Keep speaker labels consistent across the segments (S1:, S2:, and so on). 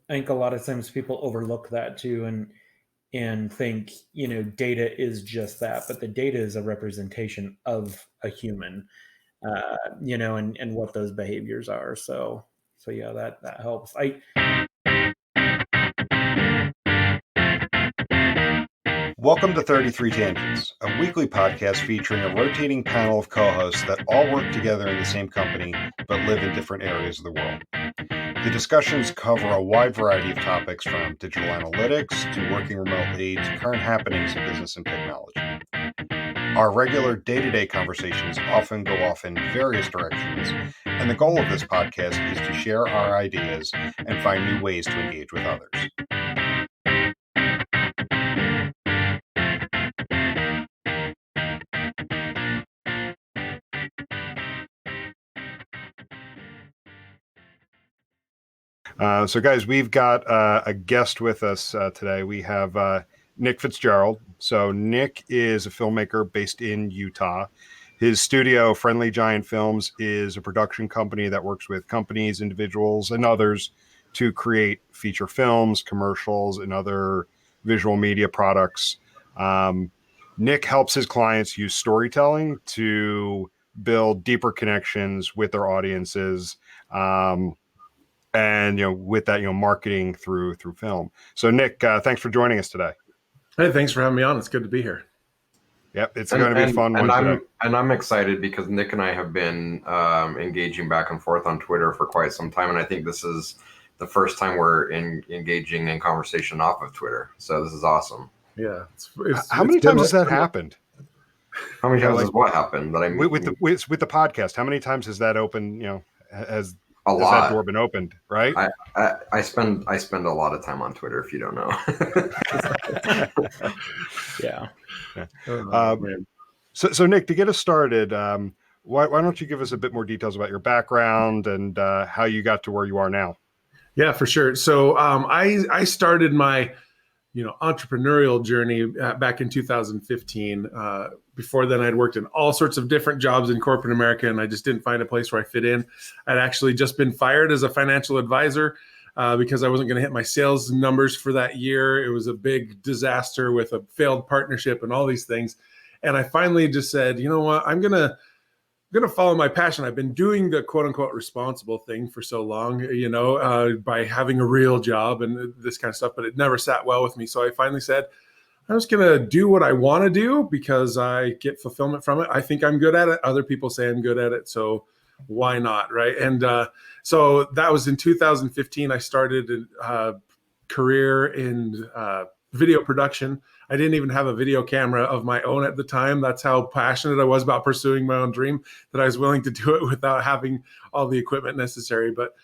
S1: I think a lot of times people overlook that too, and think, data is just that, but the data is a representation of a human, and what those behaviors are. So yeah, that helps. I
S2: Welcome to 33 Tangents, a weekly podcast featuring a rotating panel of co-hosts that all work together in the same company but live in different areas of the world. The discussions cover a wide variety of topics from digital analytics to working remotely to current happenings in business and technology. Our regular day-to-day conversations often go off in various directions, and the goal of this podcast is to share our ideas and find new ways to engage with others. So guys, we've got a guest with us today. We have Nic Fitzgerald. So Nic is a filmmaker based in Utah. His studio, Friendly Giant Films, is a production company that works with companies, individuals, and others to create feature films, commercials, and other visual media products. Nic helps his clients use storytelling to build deeper connections with their audiences. And with that, marketing through film. So Nic, thanks for joining us today.
S3: Hey, thanks for having me on. It's good to be here.
S2: Yep, it's going to be a fun one today.
S4: I'm excited because Nic and I have been engaging back and forth on Twitter for quite some time, and I think this is the first time we're engaging in conversation off of Twitter. So this is awesome.
S3: Yeah.
S2: How many times has that happened?
S4: How many times has what happened? That I
S2: with the podcast? How many times has that opened? Has that door been opened, right?
S4: I spend a lot of time on Twitter, if you don't know.
S1: Yeah.
S2: So Nic, to get us started, why don't you give us a bit more details about your background and how you got to where you are now?
S3: Yeah, for sure. So I started my entrepreneurial journey back in 2015. Before then, I'd worked in all sorts of different jobs in corporate America, and I just didn't find a place where I fit in. I'd actually just been fired as a financial advisor because I wasn't going to hit my sales numbers for that year. It was a big disaster with a failed partnership and all these things. And I finally just said, you know what, I'm going to follow my passion. I've been doing the quote unquote responsible thing for so long, by having a real job and this kind of stuff, but it never sat well with me. So I finally said, I'm just going to do what I want to do because I get fulfillment from it. I think I'm good at it. Other people say I'm good at it. So why not? Right. And so that was in 2015. I started a career in video production. I didn't even have a video camera of my own at the time. That's how passionate I was about pursuing my own dream, that I was willing to do it without having all the equipment necessary. But,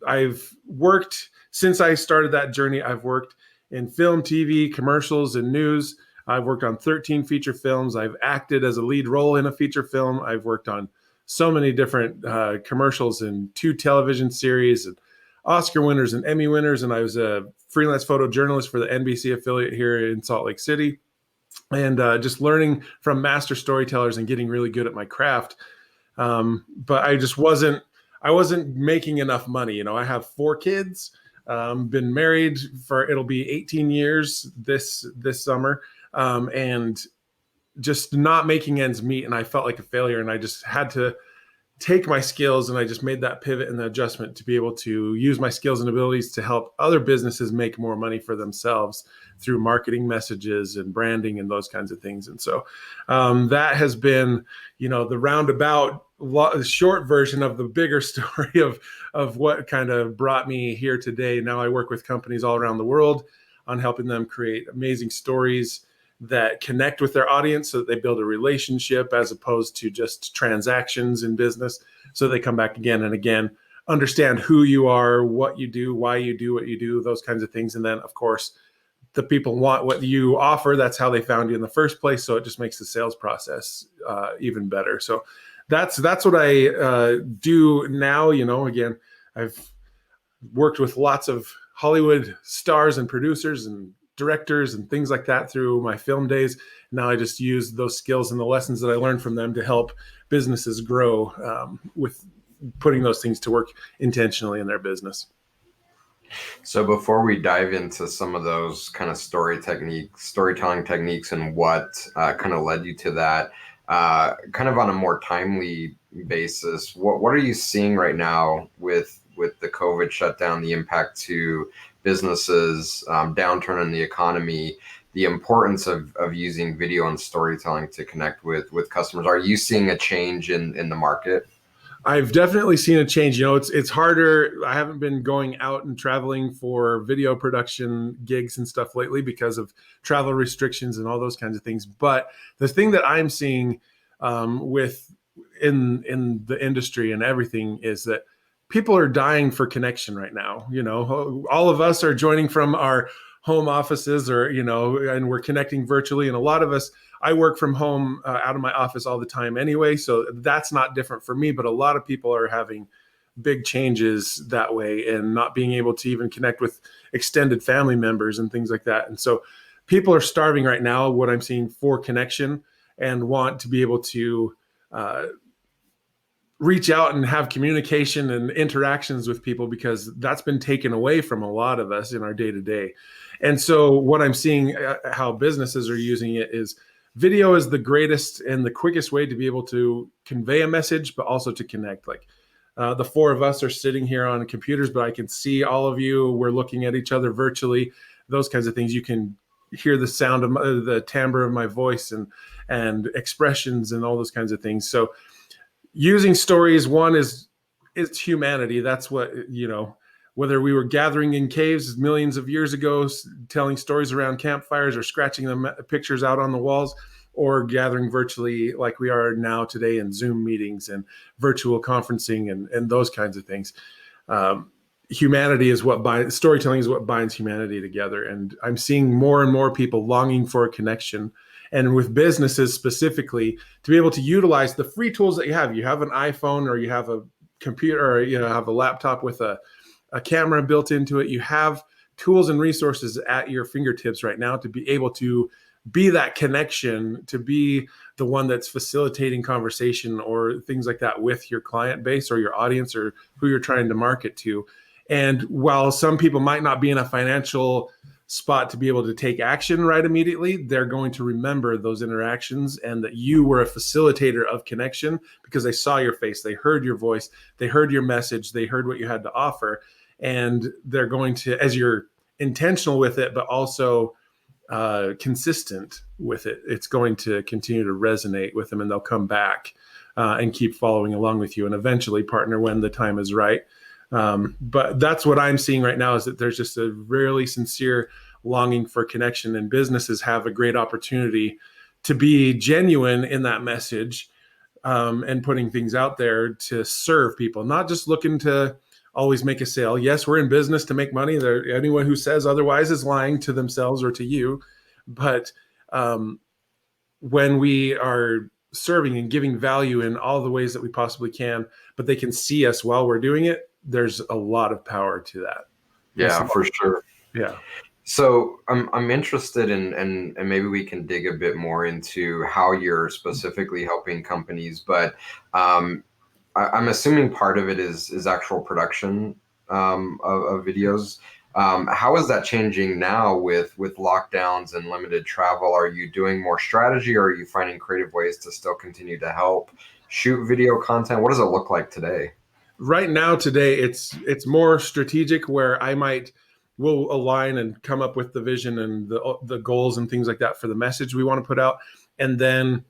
S3: I've worked since I started that journey. I've worked in film, TV, commercials, and news. I've worked on 13 feature films. I've acted as a lead role in a feature film. I've worked on so many different commercials and 2 television series and Oscar winners and Emmy winners. And I was a freelance photojournalist for the NBC affiliate here in Salt Lake City. And just learning from master storytellers and getting really good at my craft. But I just wasn't making enough money. I have 4 kids, been married it'll be 18 years this summer, and just not making ends meet. And I felt like a failure, and I just had to take my skills, and I just made that pivot and the adjustment to be able to use my skills and abilities to help other businesses make more money for themselves through marketing messages and branding and those kinds of things. And so that has been, the roundabout short version of the bigger story of what kind of brought me here today. Now I work with companies all around the world on helping them create amazing stories that connect with their audience so that they build a relationship as opposed to just transactions in business. So they come back again and again, understand who you are, what you do, why you do what you do, those kinds of things. And then, of course, the people want what you offer. That's how they found you in the first place. So it just makes the sales process even better. So that's what I do now. Again, I've worked with lots of Hollywood stars and producers and directors and things like that through my film days. Now I just use those skills and the lessons that I learned from them to help businesses grow with putting those things to work intentionally in their business.
S4: So before we dive into some of those kind of storytelling techniques and what kind of led you to that, kind of on a more timely basis, what are you seeing right now with the COVID shutdown, the impact to businesses, downturn in the economy, the importance of using video and storytelling to connect with customers? Are you seeing a change in the market?
S3: I've definitely seen a change. It's harder. I haven't been going out and traveling for video production gigs and stuff lately because of travel restrictions and all those kinds of things. But the thing that I'm seeing in the industry and everything is that people are dying for connection right now. All of us are joining from our home offices and we're connecting virtually. And a lot of us, I work from home out of my office all the time anyway. So that's not different for me, but a lot of people are having big changes that way and not being able to even connect with extended family members and things like that. And so people are starving right now, what I'm seeing, for connection and want to be able to reach out and have communication and interactions with people, because that's been taken away from a lot of us in our day to day. And so what I'm seeing how businesses are using it is video is the greatest and the quickest way to be able to convey a message, but also to connect. Like the four of us are sitting here on computers, but I can see all of you. We're looking at each other virtually, those kinds of things. You can hear the sound of the timbre of my voice and expressions and all those kinds of things. So using stories, one is humanity. That's what, whether we were gathering in caves millions of years ago, telling stories around campfires or scratching the pictures out on the walls, or gathering virtually like we are now today in Zoom meetings and virtual conferencing and those kinds of things. Humanity is what storytelling is what binds humanity together. And I'm seeing more and more people longing for a connection. And with businesses specifically, to be able to utilize the free tools that you have an iPhone, or you have a computer, or have a laptop with a camera built into it. You have tools and resources at your fingertips right now to be able to be that connection, to be the one that's facilitating conversation or things like that with your client base or your audience or who you're trying to market to. And while some people might not be in a financial spot to be able to take action right immediately, they're going to remember those interactions and that you were a facilitator of connection because they saw your face, they heard your voice, they heard your message, they heard what you had to offer. And they're going to, as you're intentional with it, but also consistent with it, it's going to continue to resonate with them, and they'll come back and keep following along with you and eventually partner when the time is right. But that's what I'm seeing right now, is that there's just a really sincere longing for connection, and businesses have a great opportunity to be genuine in that message and putting things out there to serve people, not just looking to always make a sale. Yes, we're in business to make money. Anyone who says otherwise is lying to themselves or to you. But when we are serving and giving value in all the ways that we possibly can, but they can see us while we're doing it, there's a lot of power to that.
S4: Yeah, for sure.
S3: Yeah.
S4: So I'm interested in, and maybe we can dig a bit more into how you're specifically helping companies, but I'm assuming part of it is actual production of videos. How is that changing now with lockdowns and limited travel? Are you doing more strategy, or are you finding creative ways to still continue to help shoot video content? What does it look like today?
S3: Right now, today, it's more strategic, where we'll align and come up with the vision and the goals and things like that for the message we want to put out, and then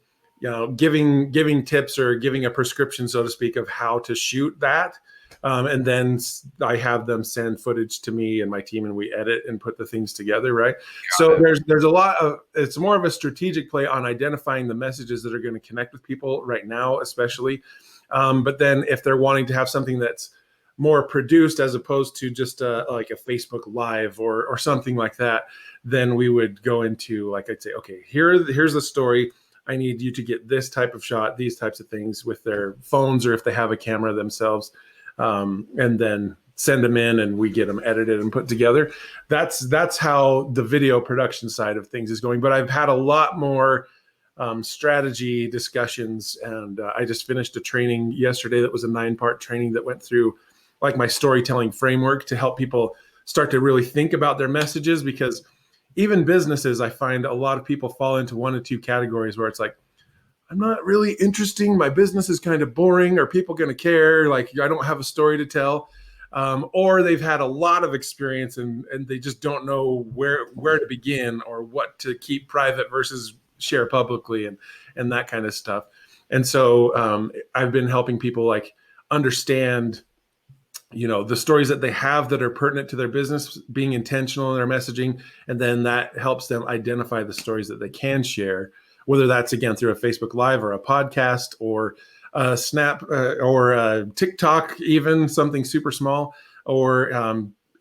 S3: giving tips or giving a prescription, so to speak, of how to shoot that. And then I have them send footage to me and my team, and we edit and put the things together. Right. So there's a lot of, it's more of a strategic play on identifying the messages that are going to connect with people right now, especially. But then if they're wanting to have something that's more produced as opposed to just like a Facebook Live or something like that, then we would go into, like, I'd say, okay, here's the story. I need you to get this type of shot, these types of things with their phones, or if they have a camera themselves, and then send them in and we get them edited and put together. That's how the video production side of things is going. But I've had a lot more strategy discussions. And I just finished a training yesterday that was a 9-part training that went through like my storytelling framework to help people start to really think about their messages, because even businesses, I find a lot of people fall into one of two categories where it's like, I'm not really interesting. My business is kind of boring. Are people going to care? Like, I don't have a story to tell. Or they've had a lot of experience and they just don't know where to begin or what to keep private versus share publicly and that kind of stuff. And so I've been helping people like understand, the stories that they have that are pertinent to their business, being intentional in their messaging. And then that helps them identify the stories that they can share, whether that's again through a Facebook Live or a podcast or a Snap or a TikTok, even something super small, or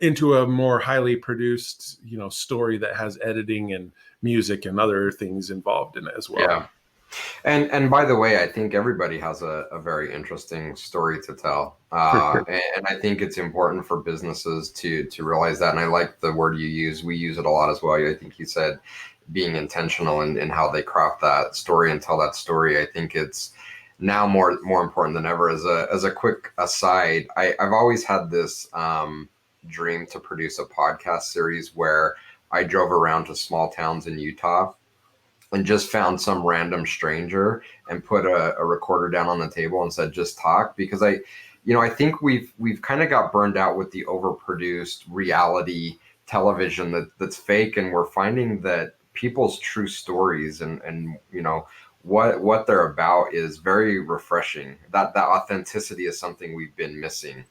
S3: into a more highly produced, story that has editing and music and other things involved in it as well.
S4: Yeah. And by the way, I think everybody has a very interesting story to tell.
S3: Sure.
S4: And I think it's important for businesses to realize that. And I like the word you use. We use it a lot as well. I think you said being intentional in how they craft that story and tell that story. I think it's now more important than ever. As a quick aside, I've always had this dream to produce a podcast series where I drove around to small towns in Utah and just found some random stranger and put a recorder down on the table and said, just talk. Because I think we've kind of got burned out with the overproduced reality television that's fake. And we're finding that people's true stories and what they're about is very refreshing. That authenticity is something we've been missing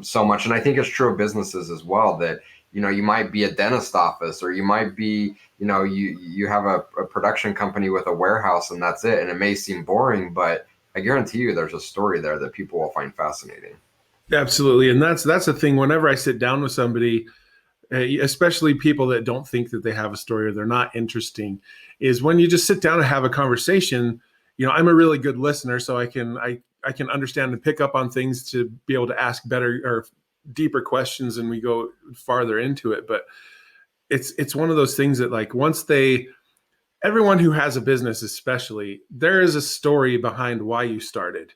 S4: so much. And I think it's true of businesses as well, that you might be a dentist office, or you might be, you have a production company with a warehouse and that's it. And it may seem boring, but I guarantee you there's a story there that people will find fascinating.
S3: Absolutely. And that's the thing. Whenever I sit down with somebody, especially people that don't think that they have a story or they're not interesting, is when you just sit down and have a conversation. I'm a really good listener, so I can understand and pick up on things to be able to ask better or deeper questions, and we go farther into it. But it's one of those things that, like, everyone who has a business, especially, there is a story behind why you started.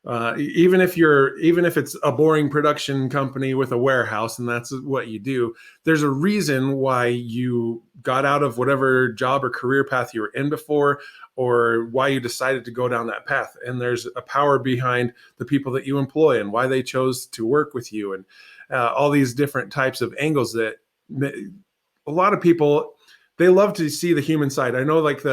S3: Even if it's a boring production company with a warehouse and that's what you do, there's a reason why you got out of whatever job or career path you were in before, or why you decided to go down that path. And there's a power behind the people that you employ and why they chose to work with you, and all these different types of angles that a lot of people, they love to see the human side. I know, like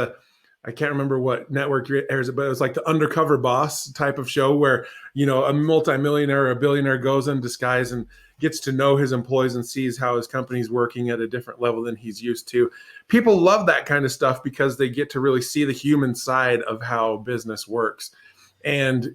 S3: I can't remember what network airs it, but it was like the Undercover Boss type of show where, a multimillionaire or a billionaire goes in disguise and gets to know his employees and sees how his company's working at a different level than he's used to. People love that kind of stuff because they get to really see the human side of how business works. And,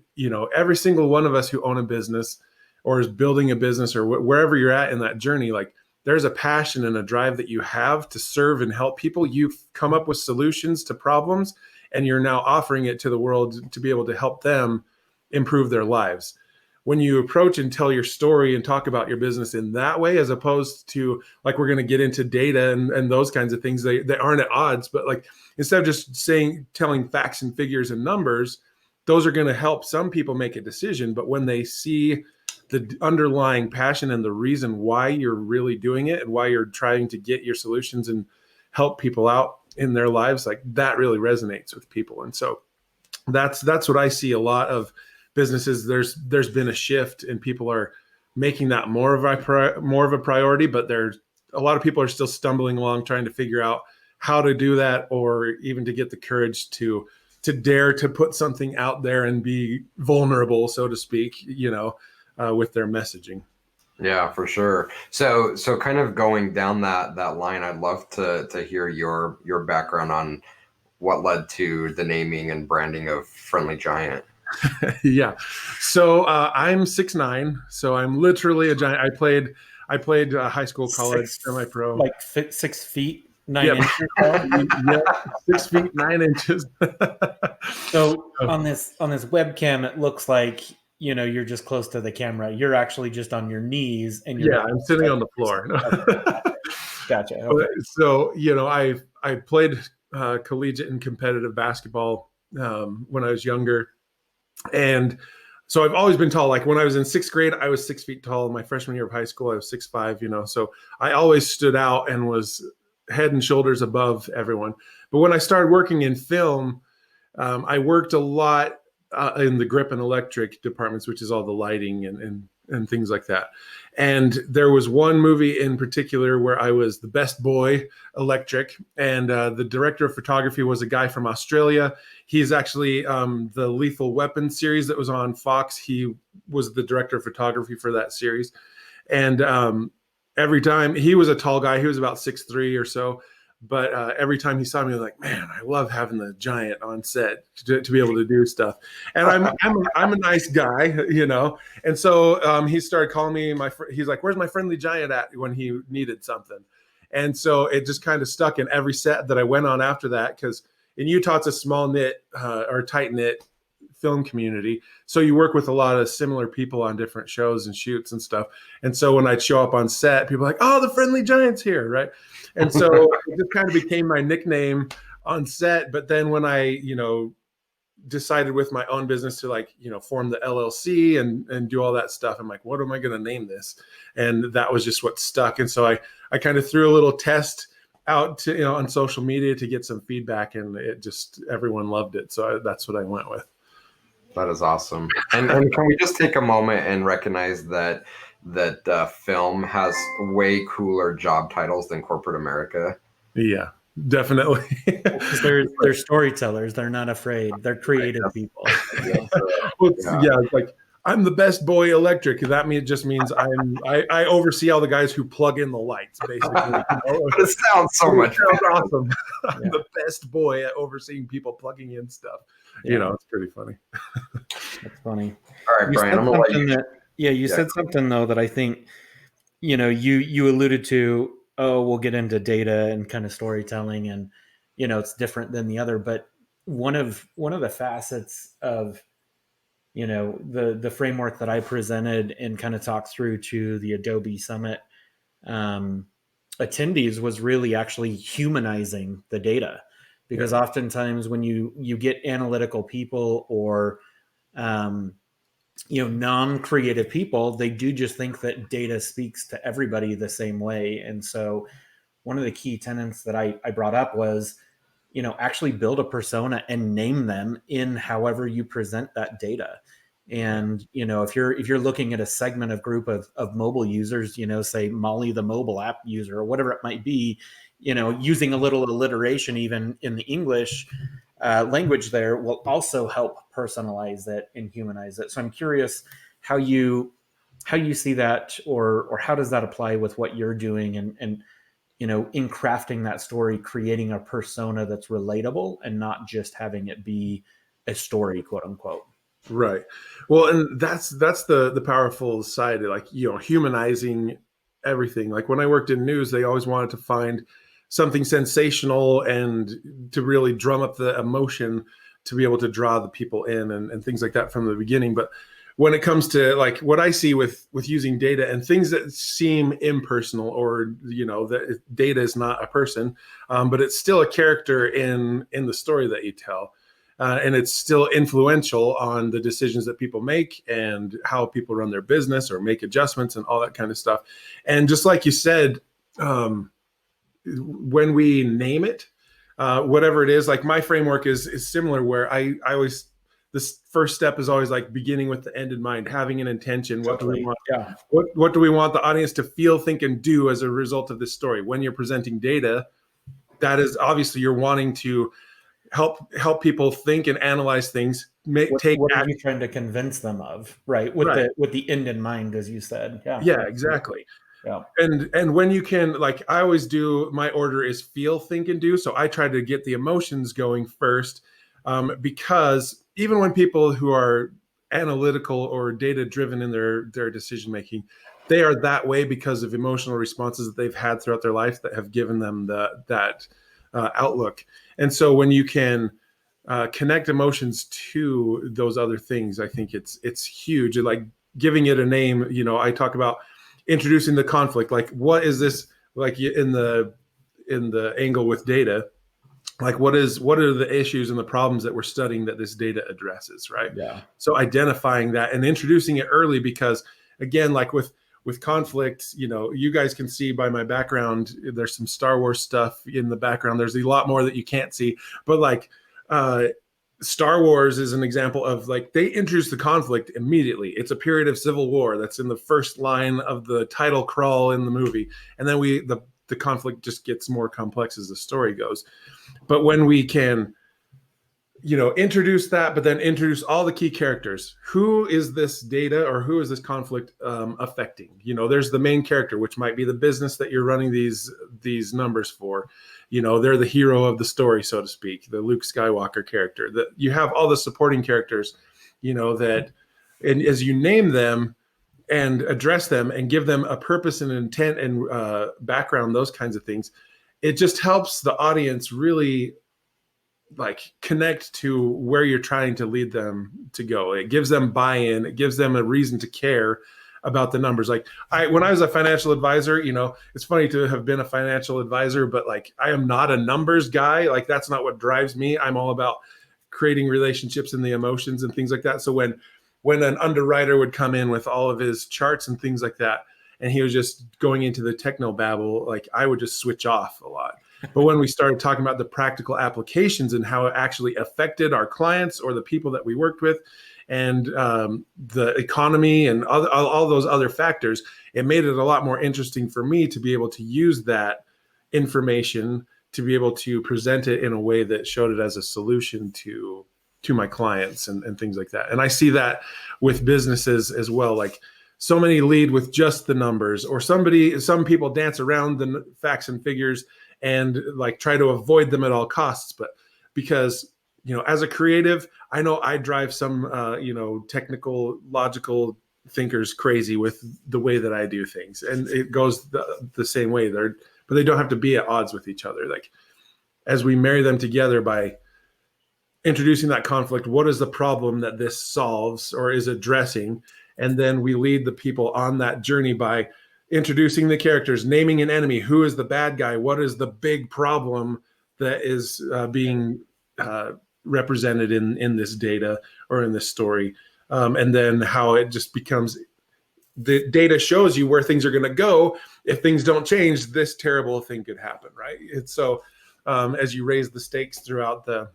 S3: every single one of us who own a business or is building a business or wherever you're at in that journey, like, there's a passion and a drive that you have to serve and help people. You've come up with solutions to problems, and you're now offering it to the world to be able to help them improve their lives. When you approach and tell your story and talk about your business in that way, as opposed to, like, we're going to get into data and those kinds of things, they aren't at odds, but, like, instead of just telling facts and figures and numbers, those are going to help some people make a decision. But when they see the underlying passion and the reason why you're really doing it and why you're trying to get your solutions and help people out in their lives, like, that really resonates with people. And so that's what I see a lot of businesses. There's been a shift, and people are making that more of a priority, but there's a lot of people are still stumbling along trying to figure out how to do that, or even to get the courage to dare to put something out there and be vulnerable, so to speak, with their messaging.
S4: Yeah, for sure. So kind of going down that line, I'd love to hear your background on what led to the naming and branding of Friendly Giant.
S3: Yeah. So I'm 6'9", so I'm literally a giant. I played high school, college, semi-pro.
S1: Like 6 feet 9 inches.
S3: Yeah, 6 feet 9 inches.
S1: So on this webcam, it looks like, you're just close to the camera. You're actually just on your knees, and
S3: I'm sitting on the floor.
S1: Gotcha. Okay.
S3: So I played collegiate and competitive basketball when I was younger. And so I've always been tall. Like when I was in 6th grade, I was 6 feet tall. My freshman year of high school, I was 6'5", so I always stood out and was head and shoulders above everyone. But when I started working in film, I worked a lot in the grip and electric departments, which is all the lighting and things like that. And there was one movie in particular where I was the best boy electric, and the director of photography was a guy from Australia. He's actually the Lethal Weapon series that was on Fox. He was the director of photography for that series. And every time, he was a tall guy, he was about 6'3" or so. But every time he saw me, he was like, "Man, I love having the giant on set to be able to do stuff." And I'm a nice guy, And so he started calling me he's like, "Where's my friendly giant at?" when he needed something. And so it just kind of stuck in every set that I went on after that, because in Utah it's a small knit or tight knit film community, so you work with a lot of similar people on different shows and shoots and stuff. And so when I'd show up on set, people were like, "Oh, the friendly giant's here," right? And so it just kind of became my nickname on set. But then when I decided with my own business to form the LLC and do all that stuff, I'm like, what am I going to name this? And that was just what stuck. And so I kind of threw a little test out to on social media to get some feedback, and everyone loved it. So that's what I went with.
S4: That is awesome. And can we just take a moment and recognize that film has way cooler job titles than corporate America?
S3: Yeah, definitely.
S1: they're storytellers. They're not afraid. They're creative people.
S3: It's like, I'm the best boy electric. That just means I oversee all the guys who plug in the lights, basically.
S4: But it sounds so much
S3: awesome. I'm the best boy at overseeing people plugging in stuff. It's pretty funny.
S1: That's funny.
S4: All right, Brian, I'm gonna let you.
S1: You said something though that I think, you alluded to. Oh, we'll get into data and kind of storytelling, and it's different than the other. But one of the facets of the framework that I presented and kind of talked through to the Adobe Summit attendees was really actually humanizing the data, because oftentimes when you get analytical people or non-creative people, they do just think that data speaks to everybody the same way. And so one of the key tenets that I brought up was, actually build a persona and name them in however you present that data. And, if you're looking at a segment of group of mobile users, say Molly, the mobile app user, or whatever it might be, using a little alliteration, even in the English language there, will also help personalize it and humanize it. So I'm curious how you see that, or how does that apply with what you're doing and in crafting that story, creating a persona that's relatable and not just having it be a story, quote unquote.
S3: Right. Well, and that's the powerful side, humanizing everything. Like when I worked in news, they always wanted to find something sensational and to really drum up the emotion to be able to draw the people in and things like that from the beginning. But when it comes to what I see with using data and things that seem impersonal, or that data is not a person, but it's still a character in the story that you tell, and it's still influential on the decisions that people make and how people run their business or make adjustments and all that kind of stuff. And just like you said, when we name it, whatever it is, my framework is similar, where I always, this first step is always beginning with the end in mind, having an intention. What do we want?
S1: Yeah.
S3: What do we want the audience to feel, think, and do as a result of this story? When you're presenting data, that is obviously you're wanting to help people think and analyze things.
S1: What are you trying to convince them of? Right. With the end in mind, as you said. Yeah.
S3: Yeah, exactly.
S1: Yeah.
S3: And when you can, I always do, my order is feel, think, and do. So I try to get the emotions going first, because even when people who are analytical or data driven in their decision making, they are that way because of emotional responses that they've had throughout their life that have given them that outlook. And so when you can connect emotions to those other things, I think it's huge. And giving it a name, I talk about introducing the conflict. What is this, in the angle with data? Like what are the issues and the problems that we're studying that this data addresses, right?
S1: Yeah.
S3: So identifying that and introducing it early, because again, like with conflict, you guys can see by my background, there's some Star Wars stuff in the background. There's a lot more that you can't see, but like Star Wars is an example of, like, they introduce the conflict immediately. It's a period of civil war that's in the first line of the title crawl in the movie, and then the conflict just gets more complex as the story goes. But when we can, introduce that, but then introduce all the key characters. Who is this data or who is this conflict affecting? There's the main character, which might be the business that you're running these numbers for. They're the hero of the story, so to speak, the Luke Skywalker character. That you have all the supporting characters, that, and as you name them and address them and give them a purpose and intent and background, those kinds of things, it just helps the audience really like connect to where you're trying to lead them to go. It gives them buy-in. It gives them a reason to care about the numbers. Like when I was a financial advisor, it's funny to have been a financial advisor, but like I am not a numbers guy. Like that's not what drives me. I'm all about creating relationships and the emotions and things like that. So when an underwriter would come in with all of his charts and things like that, and he was just going into the techno babble, like I would just switch off a lot. But when we started talking about the practical applications and how it actually affected our clients or the people that we worked with, and the economy and all those other factors, it made it a lot more interesting for me to be able to use that information to be able to present it in a way that showed it as a solution to my clients and things like that. And I see that with businesses as well. Like so many lead with just the numbers, or some people dance around the facts and figures and like try to avoid them at all costs. But because, as a creative, I know I drive some, technical, logical thinkers crazy with the way that I do things. And it goes the same way but they don't have to be at odds with each other. Like as we marry them together by introducing that conflict, what is the problem that this solves or is addressing? And then we lead the people on that journey by introducing the characters, naming an enemy. Who is the bad guy? What is the big problem that is being represented in this data or in this story? And then how it just becomes, the data shows you where things are going to go. If things don't change, this terrible thing could happen, right? It's so as you raise the stakes throughout the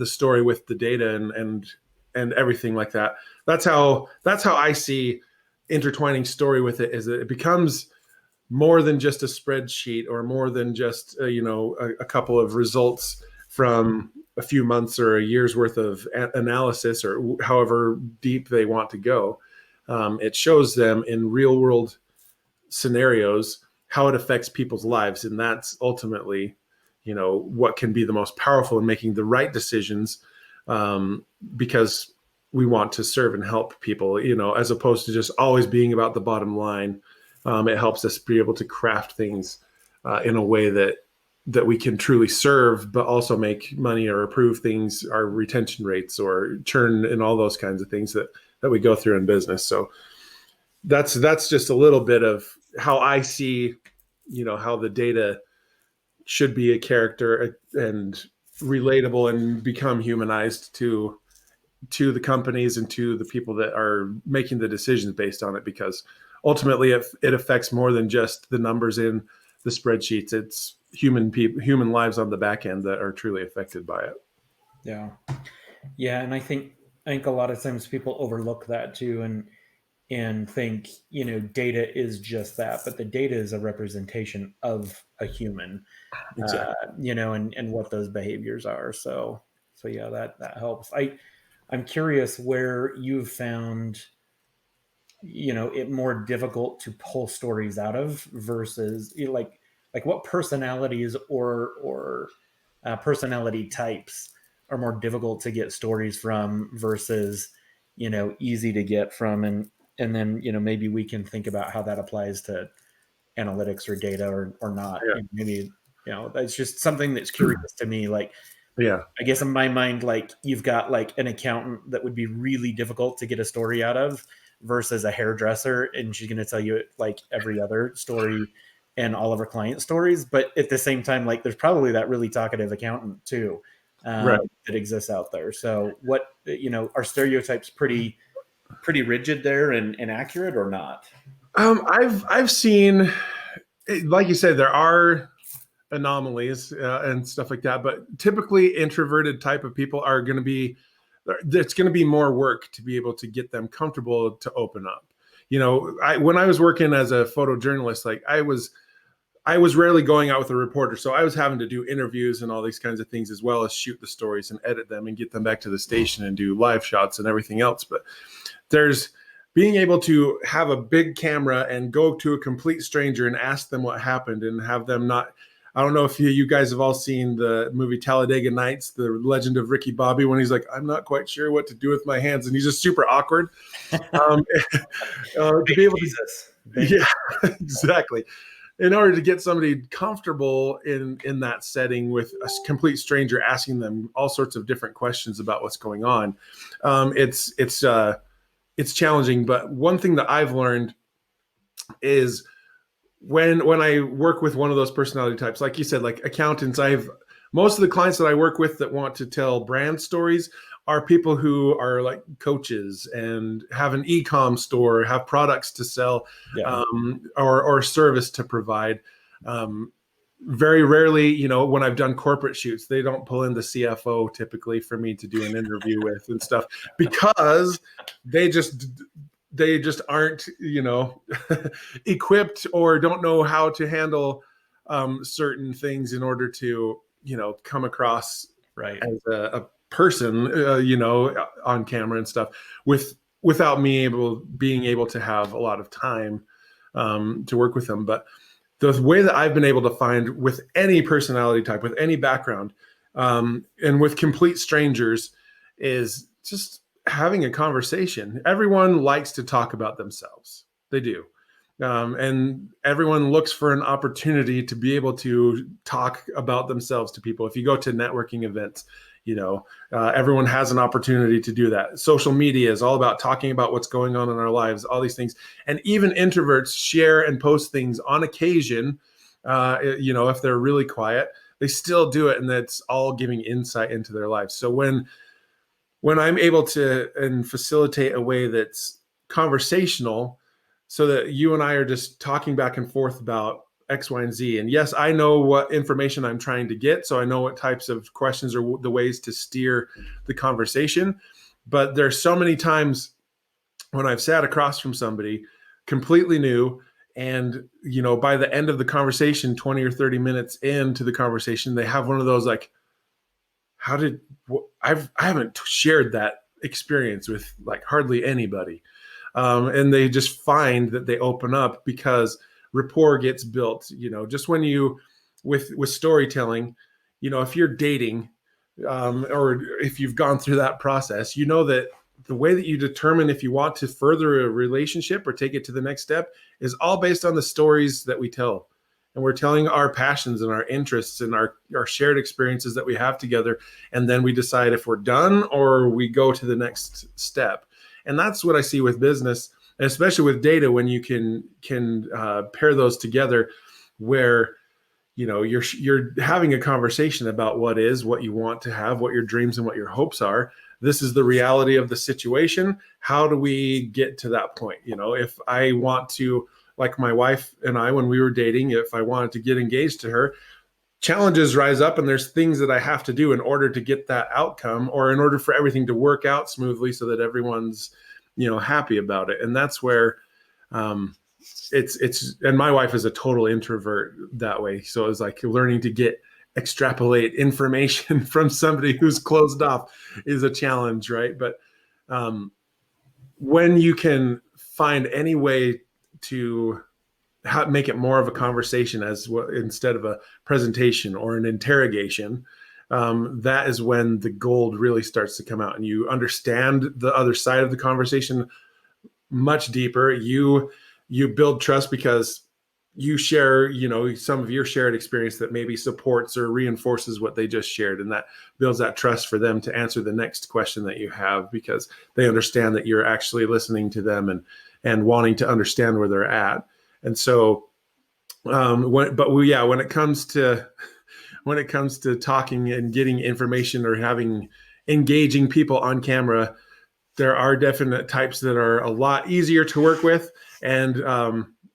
S3: story with the data and everything like that, that's how I see intertwining story with it, is that it becomes more than just a spreadsheet or more than just a couple of results from a few months or a year's worth of analysis, or however deep they want to go. It shows them in real world scenarios how it affects people's lives, and that's ultimately what can be the most powerful in making the right decisions, because we want to serve and help people, as opposed to just always being about the bottom line. It helps us be able to craft things in a way that we can truly serve, but also make money or improve things, our retention rates or churn and all those kinds of things that we go through in business. So that's just a little bit of how I see, how the data should be a character and relatable and become humanized to the companies and to the people that are making the decisions based on it, because ultimately it affects more than just the numbers in the spreadsheets. It's human lives on the back end that are truly affected by it.
S1: Yeah. And I think a lot of times people overlook that too, and think, data is just that, but the data is a representation of a human. Exactly. And what those behaviors are. So yeah, that helps. I'm curious where you've found, it more difficult to pull stories out of versus like what personalities or personality types are more difficult to get stories from versus, easy to get from. And then, maybe we can think about how that applies to analytics or data or not.
S3: Yeah.
S1: Maybe, that's just something that's curious to me. Like,
S3: yeah,
S1: I guess in my mind, like you've got like an accountant that would be really difficult to get a story out of versus a hairdresser. And she's going to tell you like every other story and all of our client stories. But at the same time, like there's probably that really talkative accountant too,
S3: Right.
S1: that exists out there. So what, are stereotypes pretty rigid there and accurate or not?
S3: I've seen, like you said, there are anomalies and stuff like that, but typically introverted type of people are going to be, it's going to be more work to be able to get them comfortable to open up. When I was working as a photojournalist, like I was rarely going out with a reporter, so I was having to do interviews and all these kinds of things, as well as shoot the stories and edit them and get them back to the station and do live shots and everything else. But there's being able to have a big camera and go to a complete stranger and ask them what happened and have them not. I don't know if you guys have all seen the movie Talladega Nights, the legend of Ricky Bobby, when he's like, I'm not quite sure what to do with my hands. And he's just super awkward. To be able to, yeah, exactly. In order to get somebody comfortable in that setting with a complete stranger, asking them all sorts of different questions about what's going on, it's challenging. But one thing that I've learned is when I work with one of those personality types, like you said, like accountants, most of the clients that I work with that want to tell brand stories are people who are like coaches and have an e-com store, have products to sell, or service to provide. Very rarely, when I've done corporate shoots, they don't pull in the CFO typically for me to do an interview with and stuff, because they just aren't, equipped or don't know how to handle certain things in order to, come across as a person, on camera and stuff without me being able to have a lot of time to work with them. But the way that I've been able to find with any personality type, with any background, and with complete strangers, is just having a conversation. Everyone likes to talk about themselves. They do. And everyone looks for an opportunity to be able to talk about themselves to people. If you go to networking events, everyone has an opportunity to do that. Social media is all about talking about what's going on in our lives, all these things. And even introverts share and post things on occasion. If they're really quiet, they still do it. And that's all giving insight into their lives. So when I'm able to and facilitate a way that's conversational, so that you and I are just talking back and forth about X, Y, and Z. And yes, I know what information I'm trying to get, so I know what types of questions are the ways to steer the conversation. But there's so many times when I've sat across from somebody completely new, and by the end of the conversation, 20 or 30 minutes into the conversation, they have one of those like, I haven't shared that experience with like hardly anybody. And they just find that they open up because rapport gets built, just when with storytelling, if you're dating, or if you've gone through that process, that the way that you determine if you want to further a relationship or take it to the next step is all based on the stories that we tell. And we're telling our passions and our interests and our shared experiences that we have together. And then we decide if we're done or we go to the next step. And that's what I see with business, and especially with data, when you can pair those together, where you're having a conversation about what you want to have, what your dreams and what your hopes are. This is the reality of the situation. How do we get to that point? If I want to, like my wife and I, when we were dating, if I wanted to get engaged to her, challenges rise up, and there's things that I have to do in order to get that outcome, or in order for everything to work out smoothly so that everyone's, happy about it. And that's where it's, and my wife is a total introvert that way. So it's like learning to extrapolate information from somebody who's closed off is a challenge, right? But when you can find any way to make it more of a conversation instead of a presentation or an interrogation, that is when the gold really starts to come out, and you understand the other side of the conversation much deeper. You build trust because you share, some of your shared experience that maybe supports or reinforces what they just shared. And that builds that trust for them to answer the next question that you have, because they understand that you're actually listening to them and wanting to understand where they're at. And so When it comes to talking and getting information or engaging people on camera, there are definite types that are a lot easier to work with, and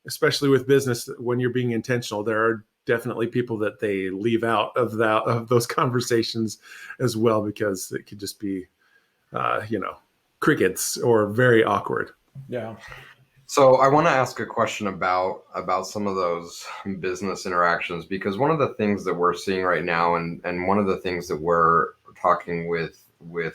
S3: especially with business, when you're being intentional, there are definitely people that they leave out of those conversations as well, because it could just be crickets or very awkward.
S1: Yeah.
S4: So I want to ask a question about some of those business interactions, because one of the things that we're seeing right now, and one of the things that we're talking with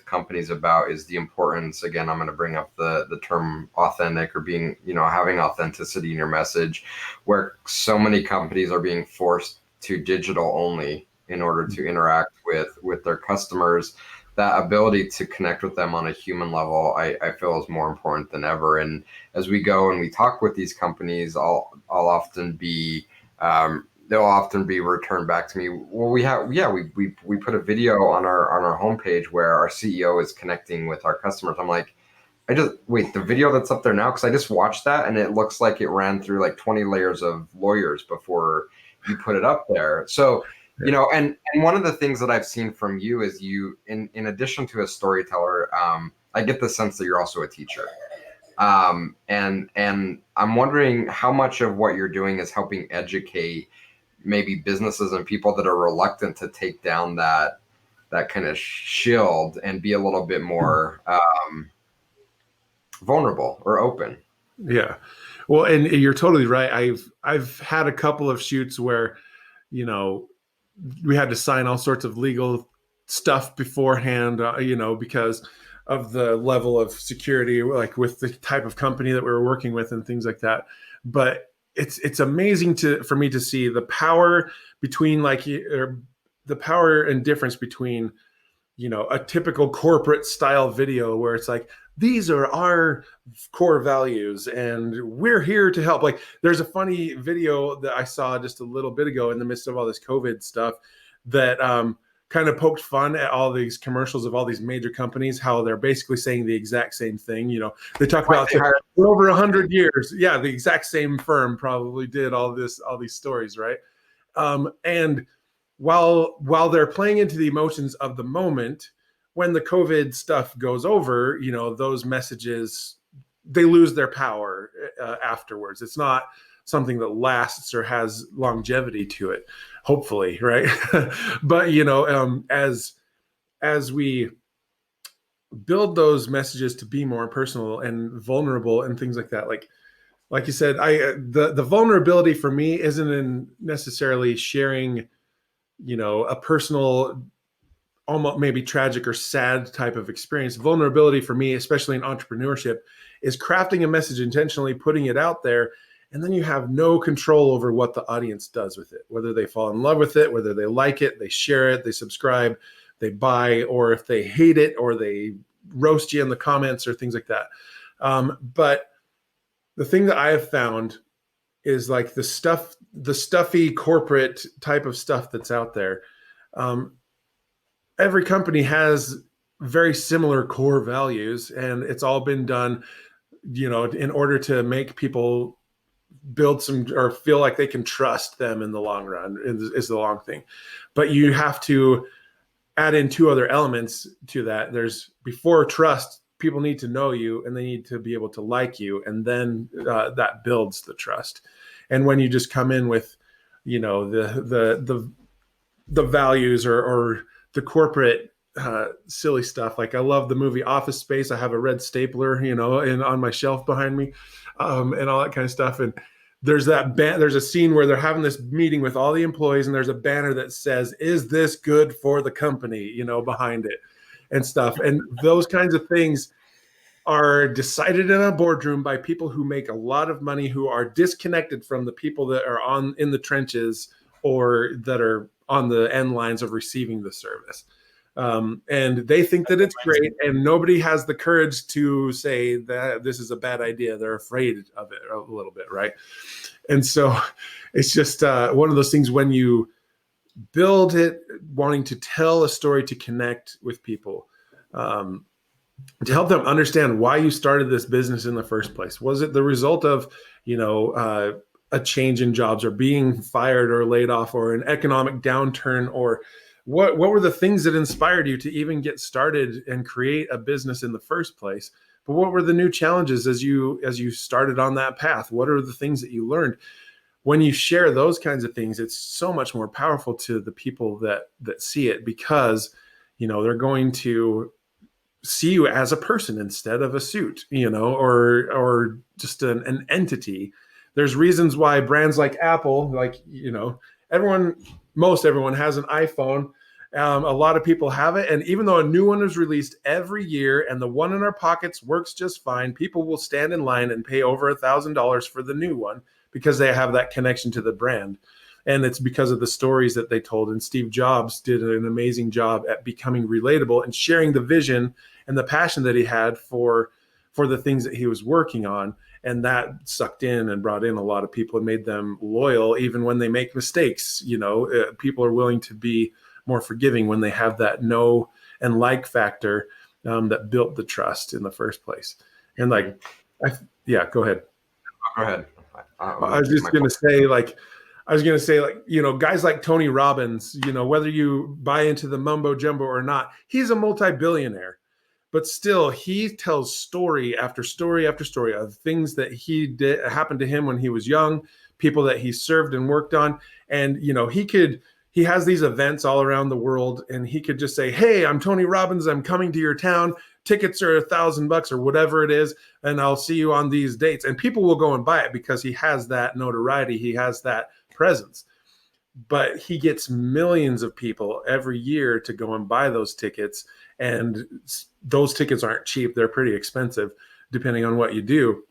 S4: companies about, is the importance. Again, I'm going to bring up the term authentic, or being, having authenticity in your message, where so many companies are being forced to digital only in order to interact with their customers. That ability to connect with them on a human level, I feel, is more important than ever. And as we go and we talk with these companies, I'll often be they'll often be returned back to me. Well, we put a video on our homepage where our CEO is connecting with our customers. I'm like, I just wait, the video that's up there now, because I just watched that and it looks like it ran through like 20 layers of lawyers before you put it up there. So, and one of the things that I've seen from you is you, in addition to a storyteller, I get the sense that you're also a teacher. And I'm wondering how much of what you're doing is helping educate maybe businesses and people that are reluctant to take down that kind of shield and be a little bit more vulnerable or open.
S3: Yeah. Well, and you're totally right. I've had a couple of shoots where, we had to sign all sorts of legal stuff beforehand, because of the level of security, like with the type of company that we were working with and things like that. But it's amazing for me to see the power between the power and difference between, a typical corporate style video where it's like, these are our core values and we're here to help. Like, there's a funny video that I saw just a little bit ago in the midst of all this COVID stuff that kind of poked fun at all these commercials of all these major companies, how they're basically saying the exact same thing. They talk about for over 100 years. Yeah, the exact same firm probably did all these stories, right? And while they're playing into the emotions of the moment, when the COVID stuff goes over, those messages, they lose their power afterwards. It's not something that lasts or has longevity to it, hopefully, right? But as we build those messages to be more personal and vulnerable and things like that, like you said, the vulnerability for me isn't in necessarily sharing, a personal, almost maybe tragic or sad type of experience. Vulnerability for me, especially in entrepreneurship, is crafting a message intentionally, putting it out there, and then you have no control over what the audience does with it, whether they fall in love with it, whether they like it, they share it, they subscribe, they buy, or if they hate it or they roast you in the comments or things like that. But the thing that I have found is like the stuffy corporate type of stuff that's out there. Every company has very similar core values, and it's all been done, in order to make people build some or feel like they can trust them in the long run is the long thing. But you have to add in two other elements to that. There's, before trust, people need to know you and they need to be able to like you. And then that builds the trust. And when you just come in with, the values or the corporate silly stuff. Like, I love the movie Office Space. I have a red stapler, on my shelf behind me, and all that kind of stuff. And there's there's a scene where they're having this meeting with all the employees, and there's a banner that says, "Is this good for the company?" Behind it and stuff. And those kinds of things are decided in a boardroom by people who make a lot of money, who are disconnected from the people that are in the trenches or that are on the end lines of receiving the service. And they think that it's great, and nobody has the courage to say that this is a bad idea. They're afraid of it a little bit, right? And so it's just one of those things, when you build it wanting to tell a story to connect with people, to help them understand why you started this business in the first place. Was it the result of, a change in jobs or being fired or laid off or an economic downturn, or what were the things that inspired you to even get started and create a business in the first place? But what were the new challenges as you started on that path? What are the things that you learned? When you share those kinds of things, it's so much more powerful to the people that see it, because they're going to see you as a person instead of a suit, or just an entity. There's reasons why brands like Apple, like, most everyone has an iPhone. A lot of people have it. And even though a new one is released every year and the one in our pockets works just fine, people will stand in line and pay over $1,000 for the new one because they have that connection to the brand. And it's because of the stories that they told. And Steve Jobs did an amazing job at becoming relatable and sharing the vision and the passion that he had for the things that he was working on. And that sucked in and brought in a lot of people and made them loyal, even when they make mistakes. People are willing to be more forgiving when they have that know and like factor that built the trust in the first place. And go ahead.
S4: Go ahead.
S3: I was going to say, guys like Tony Robbins, whether you buy into the mumbo jumbo or not, he's a multi-billionaire, but still he tells story after story after story of things that happened to him when he was young, people that he served and worked on. And, he has these events all around the world, and he could just say, "Hey, I'm Tony Robbins. I'm coming to your town. Tickets are $1,000 or whatever it is, and I'll see you on these dates." And people will go and buy it because he has that notoriety. He has that presence. But he gets millions of people every year to go and buy those tickets. And those tickets aren't cheap. They're pretty expensive depending on what you do.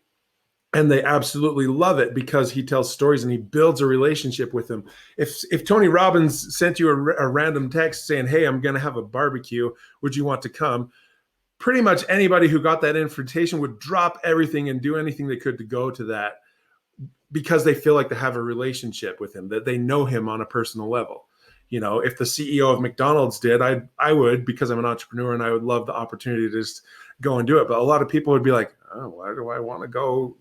S3: And they absolutely love it because he tells stories and he builds a relationship with them. If Tony Robbins sent you a random text saying, "Hey, I'm going to have a barbecue. Would you want to come?" Pretty much anybody who got that invitation would drop everything and do anything they could to go to that, because they feel like they have a relationship with him, that they know him on a personal level. If the CEO of McDonald's did, I would, because I'm an entrepreneur and I would love the opportunity to just go and do it. But a lot of people would be like, "Oh, why do I want to go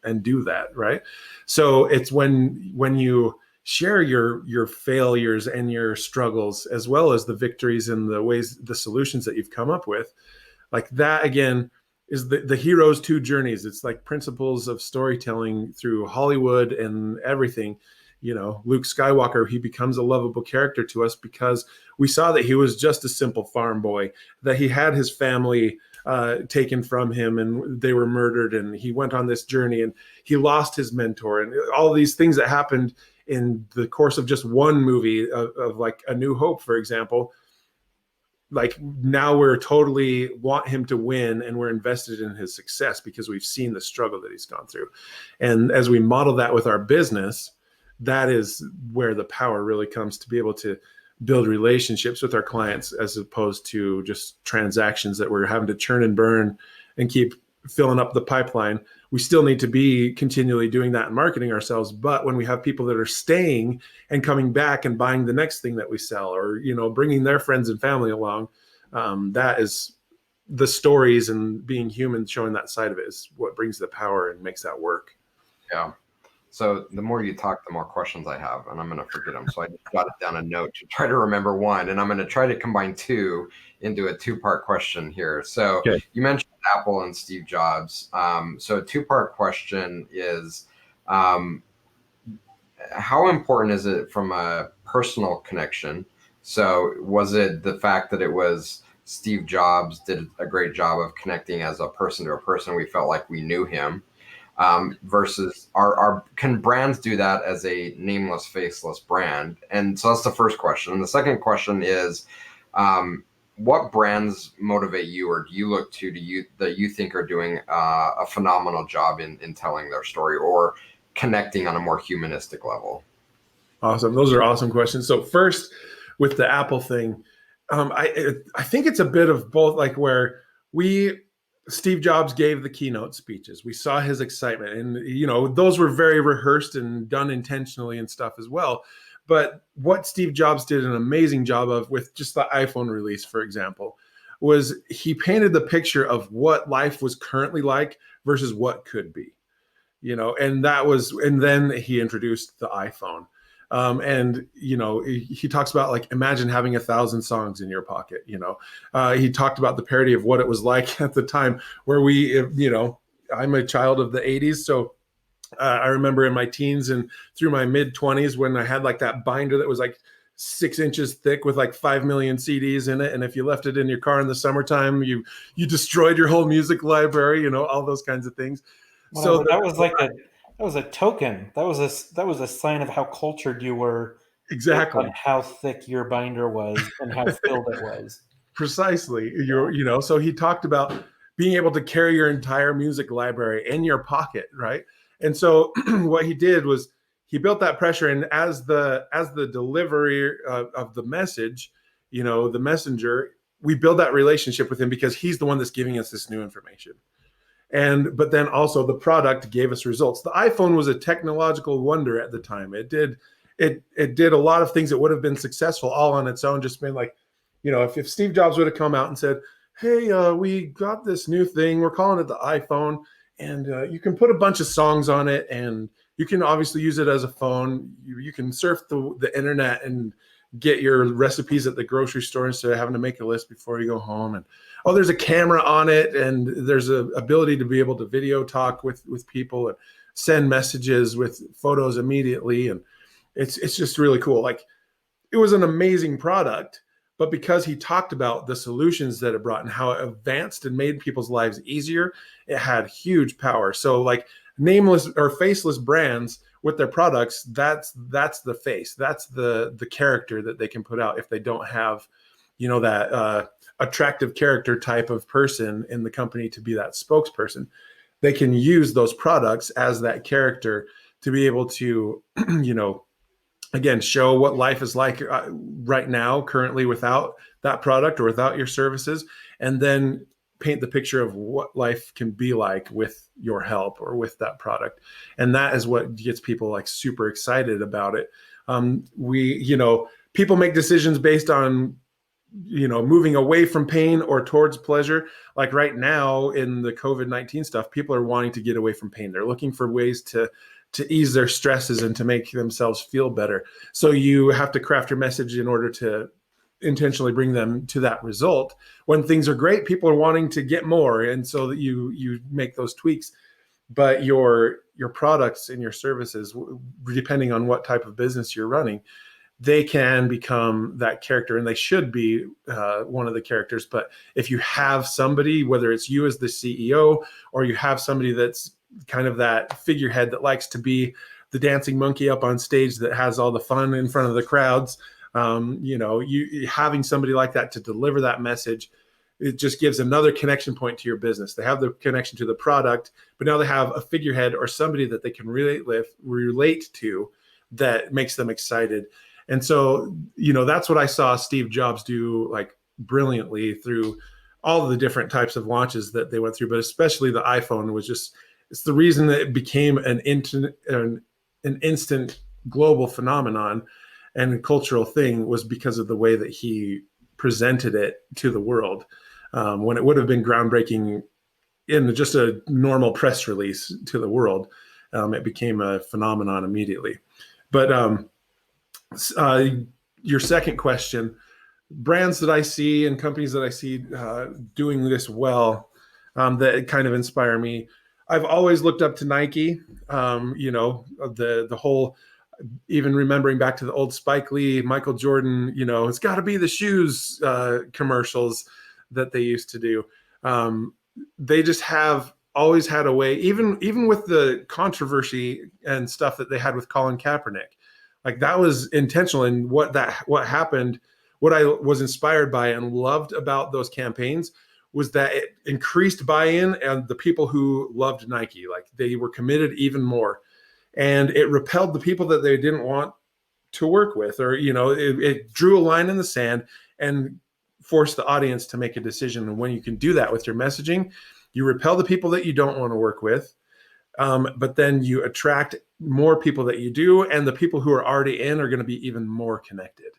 S3: and do that?" Right? So it's when you share your failures and your struggles, as well as the victories and the solutions that you've come up with, like that again is the hero's two journeys. It's like principles of storytelling through Hollywood and everything. Luke Skywalker, he becomes a lovable character to us because we saw that he was just a simple farm boy, that he had his family taken from him and they were murdered, and he went on this journey and he lost his mentor, and all these things that happened in the course of just one movie of like A New Hope, for example. Like now we're totally want him to win, and we're invested in his success because we've seen the struggle that he's gone through. And as we model that with our business, that is where the power really comes, to be able to build relationships with our clients as opposed to just transactions that we're having to churn and burn and keep filling up the pipeline. We still need to be continually doing that and marketing ourselves. But when we have people that are staying and coming back and buying the next thing that we sell, or, bringing their friends and family along, that is the stories, and being human, showing that side of it is what brings the power and makes that work.
S4: Yeah. So the more you talk, the more questions I have, and I'm going to forget them. So I just jotted down a note to try to remember one, and I'm going to try to combine two into a two-part question here. So
S3: Okay.
S4: You mentioned Apple and Steve Jobs. So a two-part question is, how important is it from a personal connection? So was it the fact that it was Steve Jobs did a great job of connecting as a person to a person? We felt like we knew him. Versus can brands do that as a nameless, faceless brand? And so that's the first question. And the second question is, what brands motivate you, or do you look to that you think are doing a phenomenal job in telling their story or connecting on a more humanistic level?
S3: Awesome. Those are awesome questions. So first, with the Apple thing, I think it's a bit of both, like where Steve Jobs gave the keynote speeches. We saw his excitement, and those were very rehearsed and done intentionally and stuff as well. But what Steve Jobs did an amazing job of with just the iPhone release, for example, was he painted the picture of what life was currently like versus what could be. and and then he introduced the iPhone. And he talks about, like, imagine having 1,000 songs in your pocket. He talked about the parody of what it was like at the time, where I'm a child of the 80s, so I remember in my teens and through my mid 20s when I had like that binder that was like 6 inches thick with like 5 million CDs in it, and if you left it in your car in the summertime, you destroyed your whole music library, all those kinds of things.
S1: Whatever. So that was a token. That was a sign of how cultured you were.
S3: Exactly.
S1: On how thick your binder was and how filled it was.
S3: Precisely. So he talked about being able to carry your entire music library in your pocket, right? And so what he did was he built that pressure, and as the delivery of the message, the messenger, we build that relationship with him because he's the one that's giving us this new information. But then also the product gave us results. The iPhone was a technological wonder at the time. It did a lot of things that would have been successful all on its own, just been like, if Steve Jobs would have come out and said, hey, we got this new thing, we're calling it the iPhone, and you can put a bunch of songs on it, and you can obviously use it as a phone. You can surf the internet and get your recipes at the grocery store instead of having to make a list before you go home. And there's a camera on it, and there's a ability to be able to video talk with people and send messages with photos immediately. And it's just really cool. Like, it was an amazing product, but because he talked about the solutions that it brought and how it advanced and made people's lives easier, it had huge power. So like nameless or faceless brands with their products, that's the face, that's the character that they can put out if they don't have, that attractive character type of person in the company to be that spokesperson. They can use those products as that character to be able to, again, show what life is like right now, currently, without that product or without your services, and then paint the picture of what life can be like with your help or with that product. And that is what gets people like super excited about it. People make decisions based on, moving away from pain or towards pleasure. Like right now in the COVID-19 stuff, people are wanting to get away from pain. They're looking for ways to ease their stresses and to make themselves feel better. So you have to craft your message in order to intentionally bring them to that result. When things are great, people are wanting to get more. And so that you make those tweaks, but your products and your services, depending on what type of business you're running, they can become that character, and they should be one of the characters. But if you have somebody, whether it's you as the CEO or you have somebody that's kind of that figurehead that likes to be the dancing monkey up on stage that has all the fun in front of the crowds, you having somebody like that to deliver that message, it just gives another connection point to your business. They have the connection to the product, but now they have a figurehead or somebody that they can relate to that makes them excited. And so, that's what I saw Steve Jobs do like brilliantly through all of the different types of launches that they went through, but especially the iPhone was just, it's the reason that it became an instant global phenomenon and a cultural thing, was because of the way that he presented it to the world. When it would have been groundbreaking in just a normal press release to the world, it became a phenomenon immediately. But your second question, brands that I see and companies that I see doing this well, that kind of inspire me. I've always looked up to Nike, the whole, even remembering back to the old Spike Lee, Michael Jordan, it's got to be the shoes commercials that they used to do. They just have always had a way, even with the controversy and stuff that they had with Colin Kaepernick, like that was intentional. And what happened, what I was inspired by and loved about those campaigns was that it increased buy-in, and the people who loved Nike, like they were committed even more, and it repelled the people that they didn't want to work with, or, it drew a line in the sand and forced the audience to make a decision. And when you can do that with your messaging, you repel the people that you don't want to work with, but then you attract more people that you do, and the people who are already in are going to be even more connected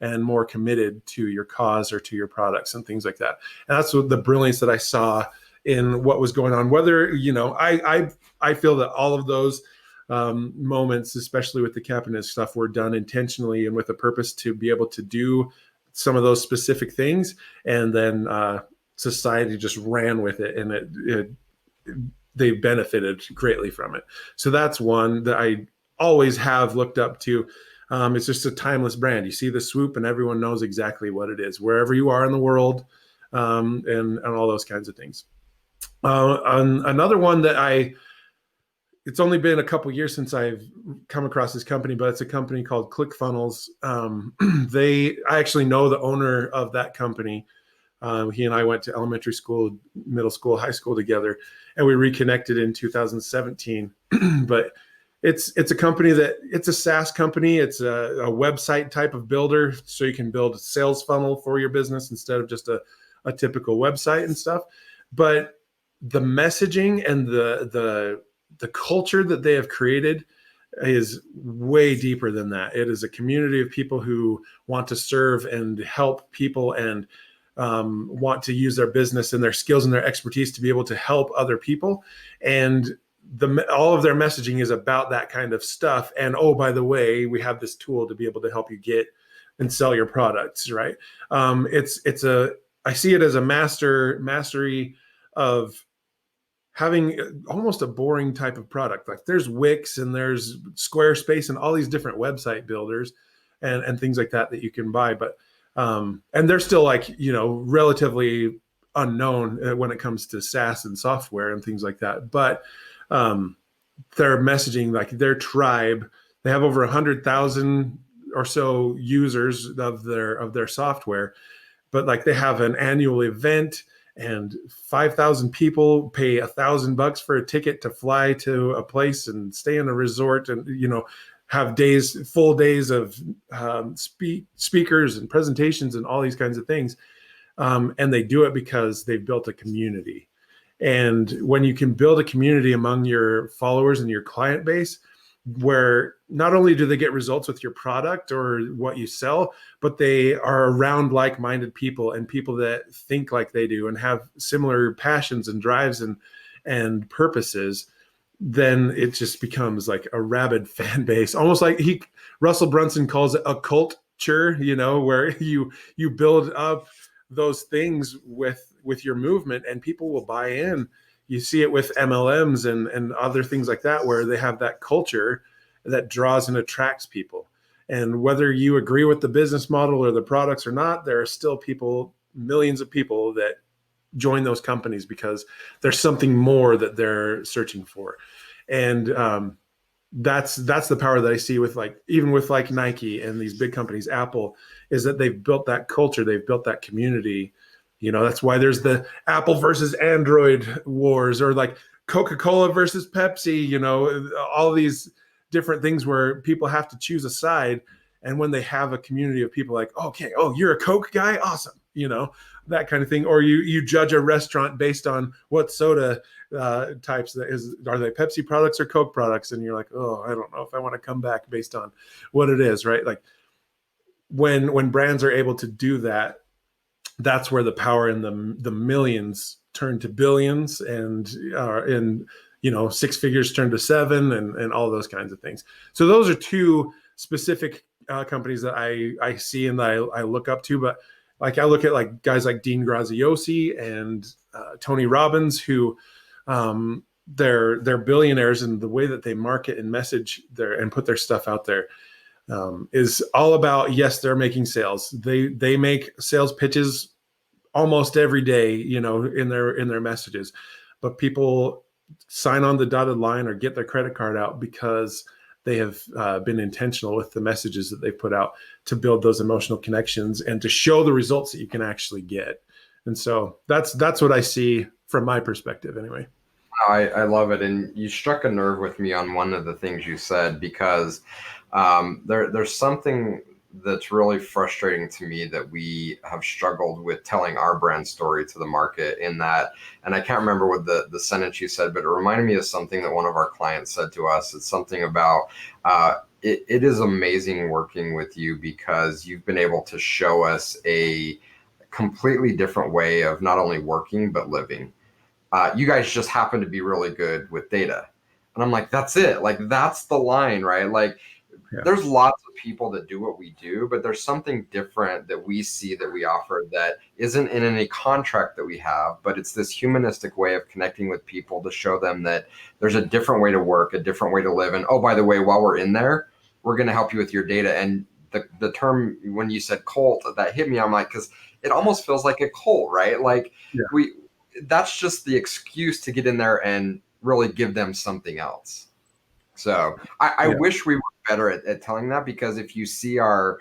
S3: and more committed to your cause or to your products and things like that. And that's what the brilliance that I saw in what was going on. Whether, I feel that all of those moments, especially with the cabinet stuff, were done intentionally and with a purpose to be able to do some of those specific things. And then society just ran with it, and they benefited greatly from it. So that's one that I always have looked up to. It's just a timeless brand. You see the swoop and everyone knows exactly what it is, wherever you are in the world, and all those kinds of things. Another one that it's only been a couple years since I've come across this company, but it's a company called ClickFunnels. I actually know the owner of that company. He and I went to elementary school, middle school, high school together, and we reconnected in 2017. But it's a company it's a SaaS company. It's a website type of builder, so you can build a sales funnel for your business instead of just a typical website and stuff. But the messaging and the culture that they have created is way deeper than that. It is a community of people who want to serve and help people, and want to use their business and their skills and their expertise to be able to help other people. And all of their messaging is about that kind of stuff. And oh, by the way, we have this tool to be able to help you get and sell your products, right? I see it as a mastery of having almost a boring type of product. Like there's Wix and there's Squarespace and all these different website builders and things like that you can buy. But and they're still relatively unknown when it comes to SaaS and software and things like that. But their messaging, like their tribe, they have over 100,000 or so users of their software, but like they have an annual event, and 5,000 people pay $1,000 for a ticket to fly to a place and stay in a resort, and have full days of speakers and presentations and all these kinds of things. And they do it because they've built a community. And when you can build a community among your followers and your client base, where not only do they get results with your product or what you sell, but they are around like-minded people and people that think like they do and have similar passions and drives and purposes, then it just becomes like a rabid fan base, almost like Russell Brunson calls it a culture, where you build up those things with your movement and people will buy in. You see it with MLMs and other things like that, where they have that culture that draws and attracts people. And whether you agree with the business model or the products or not, there are still millions of people that join those companies because there's something more that they're searching for. And that's the power that I see with even with Nike and these big companies, Apple, is that they've built that culture, they've built that community. That's why there's the Apple versus Android wars, or like Coca-Cola versus Pepsi, all these different things where people have to choose a side. And when they have a community of people like, okay, oh, you're a Coke guy? Awesome. That kind of thing. Or you judge a restaurant based on what soda types are they Pepsi products or Coke products? And you're like, oh, I don't know if I want to come back based on what it is, right? Like when brands are able to do that, that's where the power in the millions turn to billions, and six figures turn to seven, and all those kinds of things. So those are two specific companies that I see and that I look up to. But I look at guys like Dean Graziosi and Tony Robbins, who they're billionaires, and the way that they market and message and put their stuff out there is all about, yes, they're making sales. They make sales pitches almost every day, in their messages, but people sign on the dotted line or get their credit card out because they have been intentional with the messages that they've put out to build those emotional connections and to show the results that you can actually get. And so that's what I see from my perspective anyway.
S4: I love it. And you struck a nerve with me on one of the things you said, because there's something that's really frustrating to me that we have struggled with telling our brand story to the market in that. And I can't remember what the sentence you said, but it reminded me of something that one of our clients said to us. It's something about it is amazing working with you because you've been able to show us a completely different way of not only working, but living. You guys just happen to be really good with data. And I'm like, that's it. Like, that's the line, right? Like,
S3: Yeah.
S4: there's lots of people that do what we do, but there's something different that we see that we offer that isn't in any contract that we have, but it's this humanistic way of connecting with people to show them that there's a different way to work, a different way to live. And oh, by the way, while we're in there, we're going to help you with your data. And the term, when you said cult, that hit me. I'm like, because it almost feels like a cult, right? Like
S3: Yeah.
S4: that's just the excuse to get in there and really give them something else. So I wish we were better at telling that, because if you see our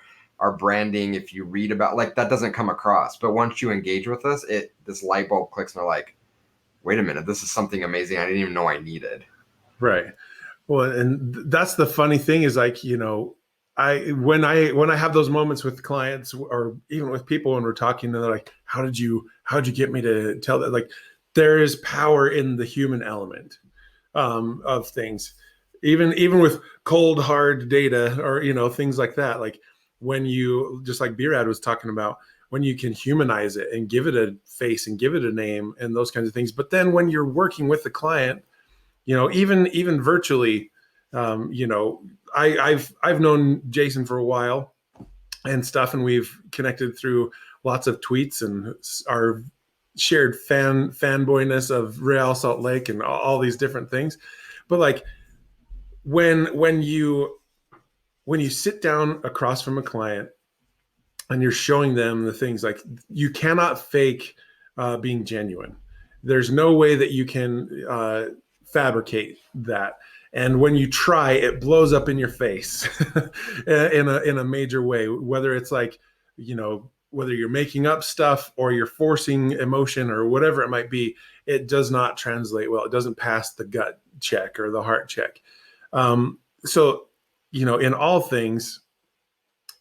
S4: branding, if you read about, like, that doesn't come across. But once you engage with us, this light bulb clicks and they're like, wait a minute, this is something amazing I didn't even know I needed.
S3: Right. Well, and that's the funny thing is, like, when I have those moments with clients or even with people when we're talking, and they're like, how'd you get me to tell that? Like, there is power in the human element of things, even with cold hard data, or things like that. Like, when you, just like B-Rad was talking about, when you can humanize it and give it a face and give it a name and those kinds of things. But then when you're working with the client, even virtually, I've known Jason for a while and stuff, and we've connected through lots of tweets and our shared fanboyness of Real Salt Lake and all these different things. But like, when you sit down across from a client and you're showing them the things, like, you cannot fake being genuine. There's no way that you can fabricate that. And when you try, it blows up in your face in a major way, whether it's like, whether you're making up stuff or you're forcing emotion or whatever it might be, it does not translate well. It doesn't pass the gut check or the heart check. So, in all things,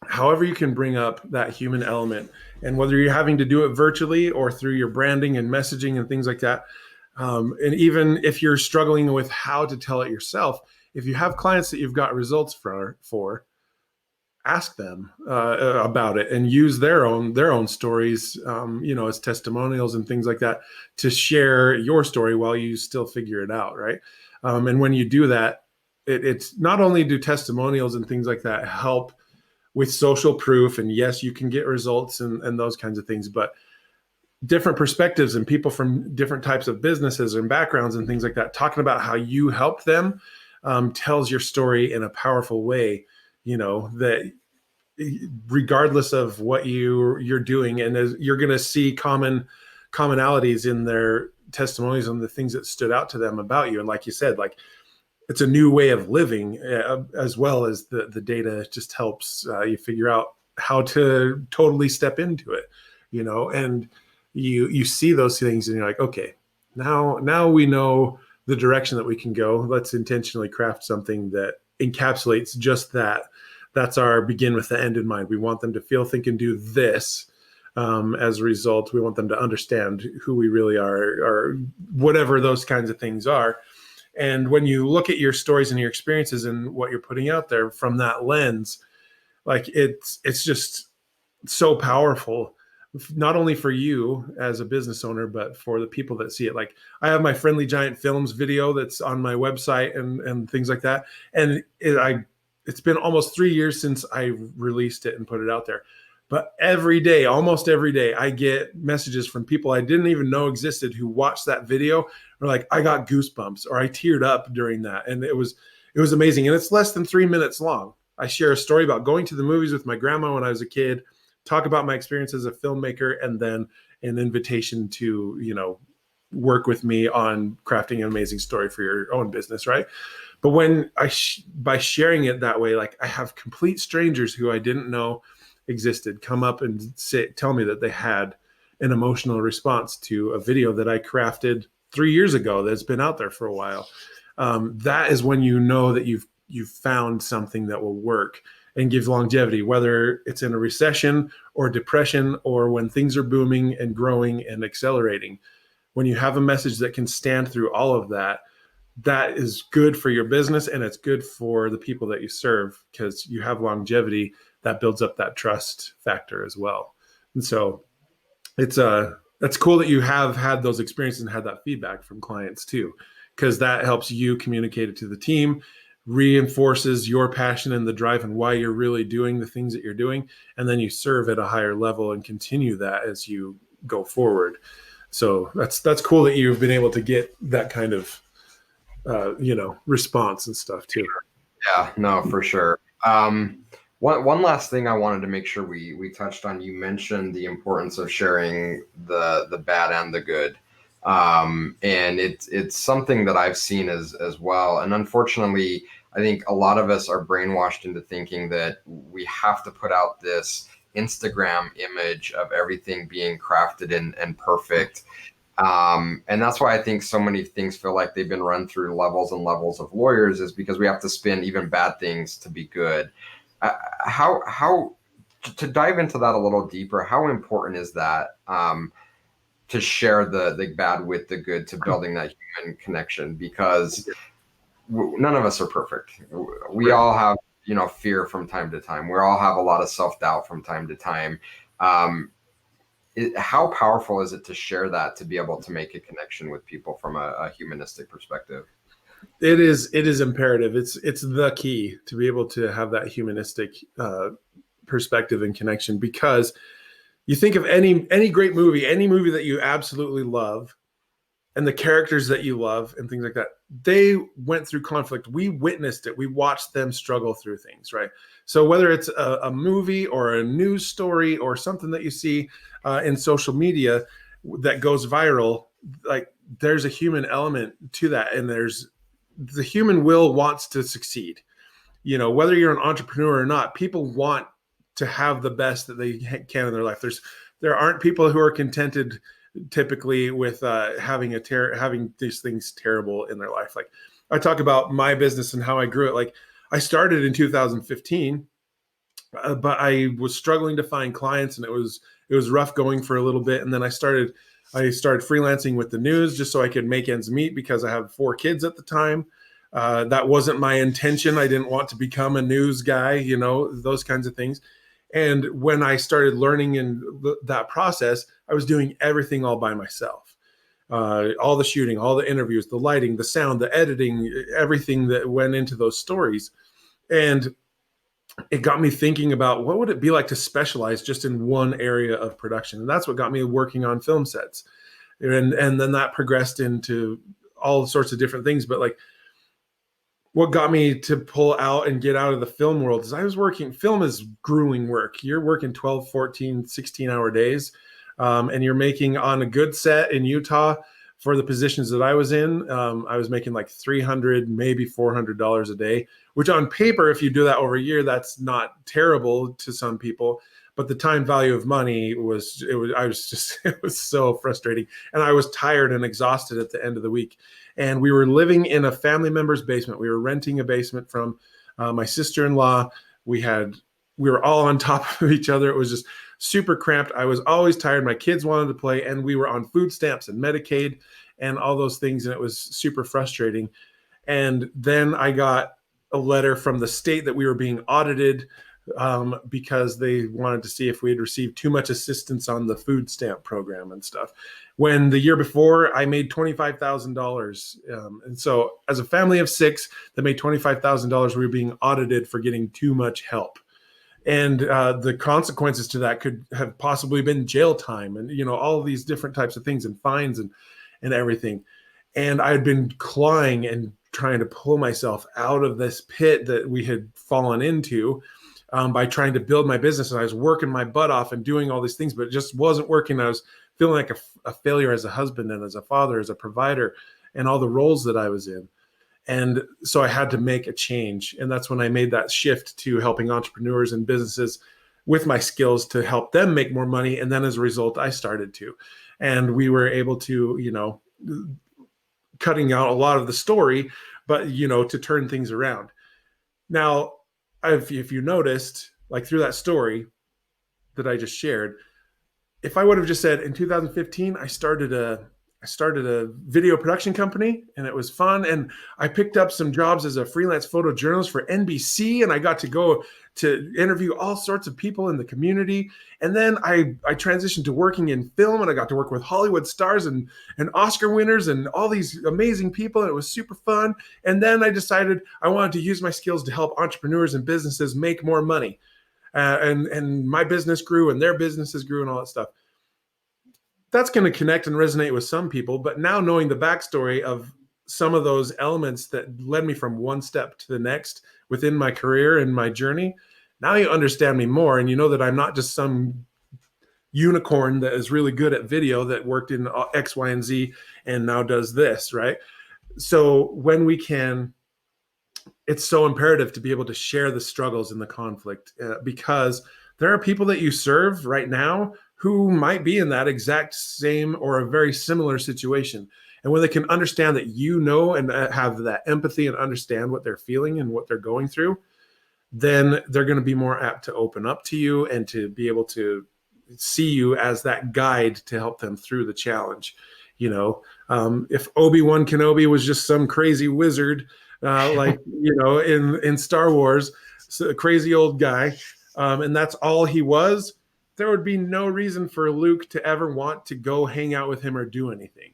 S3: however you can bring up that human element, and whether you're having to do it virtually or through your branding and messaging and things like that, and even if you're struggling with how to tell it yourself, if you have clients that you've got results for, ask them about it and use their own stories, as testimonials and things like that, to share your story while you still figure it out, right? And when you do that, it's not only do testimonials and things like that help with social proof, and yes, you can get results and those kinds of things, but different perspectives and people from different types of businesses and backgrounds and things like that, talking about how you helped them, tells your story in a powerful way, that regardless of what you're doing, and you're going to see commonalities in their testimonies and the things that stood out to them about you. And like you said, like, it's a new way of living, as well as the data just helps you figure out how to totally step into it, and you see those things and you're like, okay, now we know the direction that we can go. Let's intentionally craft something that encapsulates just that. That's our begin with the end in mind. We want them to feel, think, and do this. As a result, we want them to understand who we really are, or whatever those kinds of things are. And when you look at your stories and your experiences and what you're putting out there from that lens, like, it's just so powerful, not only for you as a business owner, but for the people that see it. Like, I have my Friendly Giant Films video that's on my website and things like that. And it's been almost 3 years since I released it and put it out there. But almost every day, I get messages from people I didn't even know existed who watched that video. Or like, I got goosebumps, or I teared up during that. And it was amazing. And it's less than 3 minutes long. I share a story about going to the movies with my grandma when I was a kid, talk about my experience as a filmmaker, and then an invitation to, work with me on crafting an amazing story for your own business, right? But when by sharing it that way, like, I have complete strangers who I didn't know existed come up and tell me that they had an emotional response to a video that I crafted 3 years ago that's been out there for a while. That is when you know that you've found something that will work and give longevity, whether it's in a recession or depression, or when things are booming and growing and accelerating. When you have a message that can stand through all of that, that is good for your business, and it's good for the people that you serve, because you have longevity that builds up that trust factor as well. And so it's that's cool that you have had those experiences and had that feedback from clients too, because that helps you communicate it to the team, reinforces your passion and the drive and why you're really doing the things that you're doing. And then you serve at a higher level and continue that as you go forward. So that's cool that you've been able to get that kind of, response and stuff too.
S4: Yeah, no, for sure. One last thing I wanted to make sure we touched on. You mentioned the importance of sharing the bad and the good, and it's something that I've seen as well. And unfortunately, I think a lot of us are brainwashed into thinking that we have to put out this Instagram image of everything being crafted and perfect. And that's why I think so many things feel like they've been run through levels and levels of lawyers, is because we have to spin even bad things to be good. How to dive into that a little deeper, how important is that to share the bad with the good, to building that human connection? Because none of us are perfect. We all have, fear from time to time. We all have a lot of self-doubt from time to time. How powerful is it to share that, to be able to make a connection with people from a humanistic perspective?
S3: It is imperative. It's the key to be able to have that humanistic perspective and connection, because you think of any great movie, any movie that you absolutely love, and the characters that you love and things like that, they went through conflict. We witnessed it. We watched them struggle through things, right? So whether it's a movie or a news story or something that you see in social media that goes viral, like there's a human element to that. And the human will wants to succeed. Whether you're an entrepreneur or not, people want to have the best that they can in their life. There aren't people who are contented typically with having these things terrible in their life. Like I talk about my business and how I grew it. Like I started in 2015, but I was struggling to find clients, and it was rough going for a little bit. And then I started freelancing with the news just so I could make ends meet, because I have 4 kids at the time. That wasn't my intention. I didn't want to become a news guy, those kinds of things. And when I started learning in that process, I was doing everything all by myself. All the shooting, all the interviews, the lighting, the sound, the editing, everything that went into those stories. And it got me thinking about what would it be like to specialize just in one area of production. And that's what got me working on film sets. And then that progressed into all sorts of different things. But like, what got me to pull out and get out of the film world is I was working, film is grueling work. You're working 12, 14, 16-hour days. And you're making on a good set in Utah for the positions that I was in. I was making like $300, maybe $400 a day, which on paper, if you do that over a year, that's not terrible to some people. But the time value of money it was so frustrating. And I was tired and exhausted at the end of the week. And we were living in a family member's basement. We were renting a basement from my sister-in-law. We were all on top of each other. It was just super cramped. I was always tired. My kids wanted to play, and we were on food stamps and Medicaid and all those things. And it was super frustrating. And then I got a letter from the state that we were being audited because they wanted to see if we had received too much assistance on the food stamp program and stuff. When the year before I made $25,000. And so as a family of 6 that made $25,000, we were being audited for getting too much help. And the consequences to that could have possibly been jail time and, all of these different types of things and fines and everything. And I had been clawing and trying to pull myself out of this pit that we had fallen into by trying to build my business. And I was working my butt off and doing all these things, but it just wasn't working. I was feeling like a failure as a husband and as a father, as a provider, and all the roles that I was in. And so I had to make a change. And that's when I made that shift to helping entrepreneurs and businesses with my skills to help them make more money. And then as a result, I started to. And we were able to, cutting out a lot of the story, but, to turn things around. Now, if you noticed, like through that story that I just shared, if I would have just said in 2015, I started a video production company and it was fun. And I picked up some jobs as a freelance photojournalist for NBC. And I got to go to interview all sorts of people in the community. And then I transitioned to working in film, and I got to work with Hollywood stars and Oscar winners and all these amazing people. And it was super fun. And then I decided I wanted to use my skills to help entrepreneurs and businesses make more money. And my business grew and their businesses grew and all that stuff. That's going to connect and resonate with some people. But now knowing the backstory of some of those elements that led me from one step to the next within my career and my journey, now you understand me more. And you know that I'm not just some unicorn that is really good at video that worked in X, Y, and Z and now does this, right? So when we can, it's so imperative to be able to share the struggles and the conflict because there are people that you serve right now who might be in that exact same or a very similar situation. And when they can understand that you know and have that empathy and understand what they're feeling and what they're going through, then they're going to be more apt to open up to you and to be able to see you as that guide to help them through the challenge. You know, if Obi-Wan Kenobi was just some crazy wizard, like, you know, in Star Wars, so a crazy old guy, and that's all he was, there would be no reason for Luke to ever want to go hang out with him or do anything.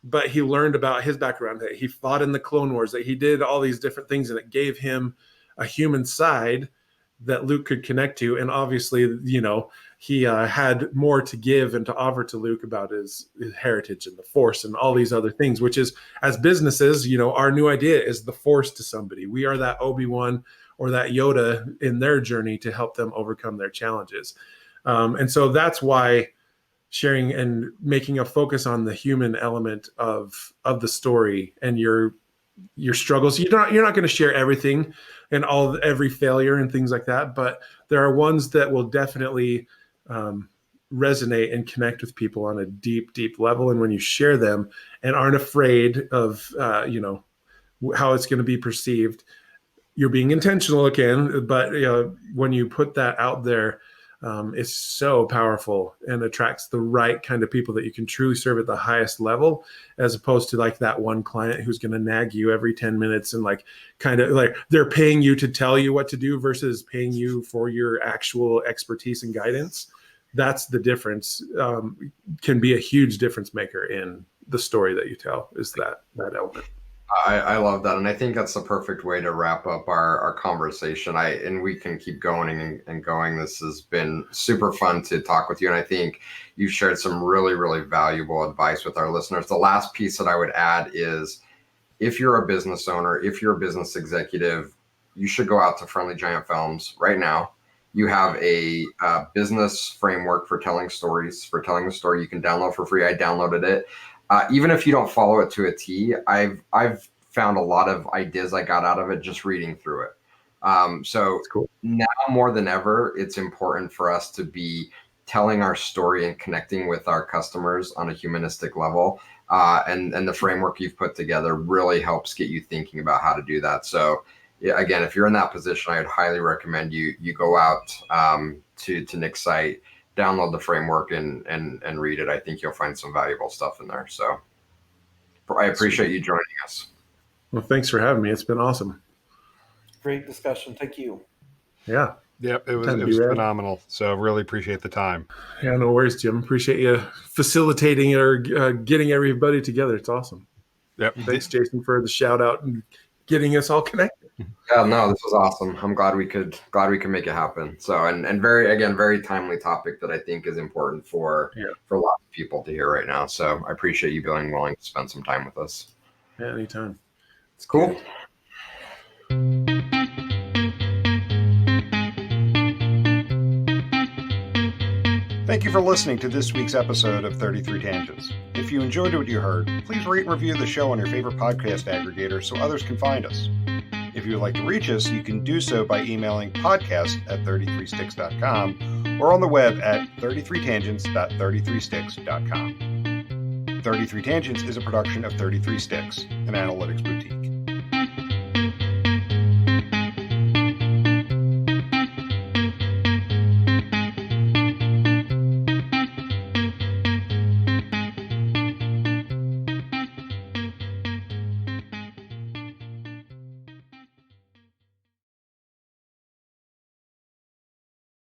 S3: But he learned about his background, that he fought in the Clone Wars, that he did all these different things, and it gave him a human side that Luke could connect to. And obviously, you know, he had more to give and to offer to Luke about his heritage and the Force and all these other things, which is, as businesses, you know, our new idea is the Force to somebody. We are that Obi-Wan or that Yoda in their journey to help them overcome their challenges. And so that's why sharing and making a focus on the human element of the story and your struggles. You're not going to share everything and every failure and things like that, but there are ones that will definitely resonate and connect with people on a deep, deep level. And when you share them and aren't afraid of, you know, how it's going to be perceived, you're being intentional again. But you know, when you put that out there, it's so powerful and attracts the right kind of people that you can truly serve at the highest level, as opposed to like that one client who's going to nag you every 10 minutes and like kind of like they're paying you to tell you what to do versus paying you for your actual expertise and guidance. That's the difference. Can be a huge difference maker in the story that you tell, is that element.
S4: I love that. And I think that's the perfect way to wrap up our conversation. And we can keep going and going. This has been super fun to talk with you. And I think you've shared some really, really valuable advice with our listeners. The last piece that I would add is, if you're a business owner, if you're a business executive, you should go out to Friendly Giant Films right now. You have a business framework for telling stories, for telling the story you can download for free. I downloaded it. Even if you don't follow it to a T, I've found a lot of ideas I got out of it just reading through it. So cool. Now more than ever, it's important for us to be telling our story and connecting with our customers on a humanistic level. And the framework you've put together really helps get you thinking about how to do that. So yeah, again, if you're in that position, I would highly recommend you go out to Nic's site, download the framework and read it. I think you'll find some valuable stuff in there. So I appreciate you joining us.
S3: Well, thanks for having me. It's been awesome.
S1: Great discussion. Thank you.
S3: Yeah.
S2: Yep. It was phenomenal. So really appreciate the time.
S3: Yeah, no worries, Jim. Appreciate you facilitating or getting everybody together. It's awesome.
S2: Yep.
S3: Thanks, Jason, for the shout out and getting us all connected.
S4: Yeah, no, this was awesome. I'm glad we could make it happen. So, and very timely topic that I think is important for a lot of people to hear right now. So I appreciate you being willing to spend some time with us.
S3: Yeah, anytime.
S4: It's cool.
S2: Thank you for listening to this week's episode of 33 Tangents. If you enjoyed what you heard, please rate and review the show on your favorite podcast aggregator so others can find us. If you would like to reach us, you can do so by emailing podcast@33sticks.com or on the web at 33tangents.33sticks.com. 33 Tangents is a production of 33 Sticks, an analytics boutique.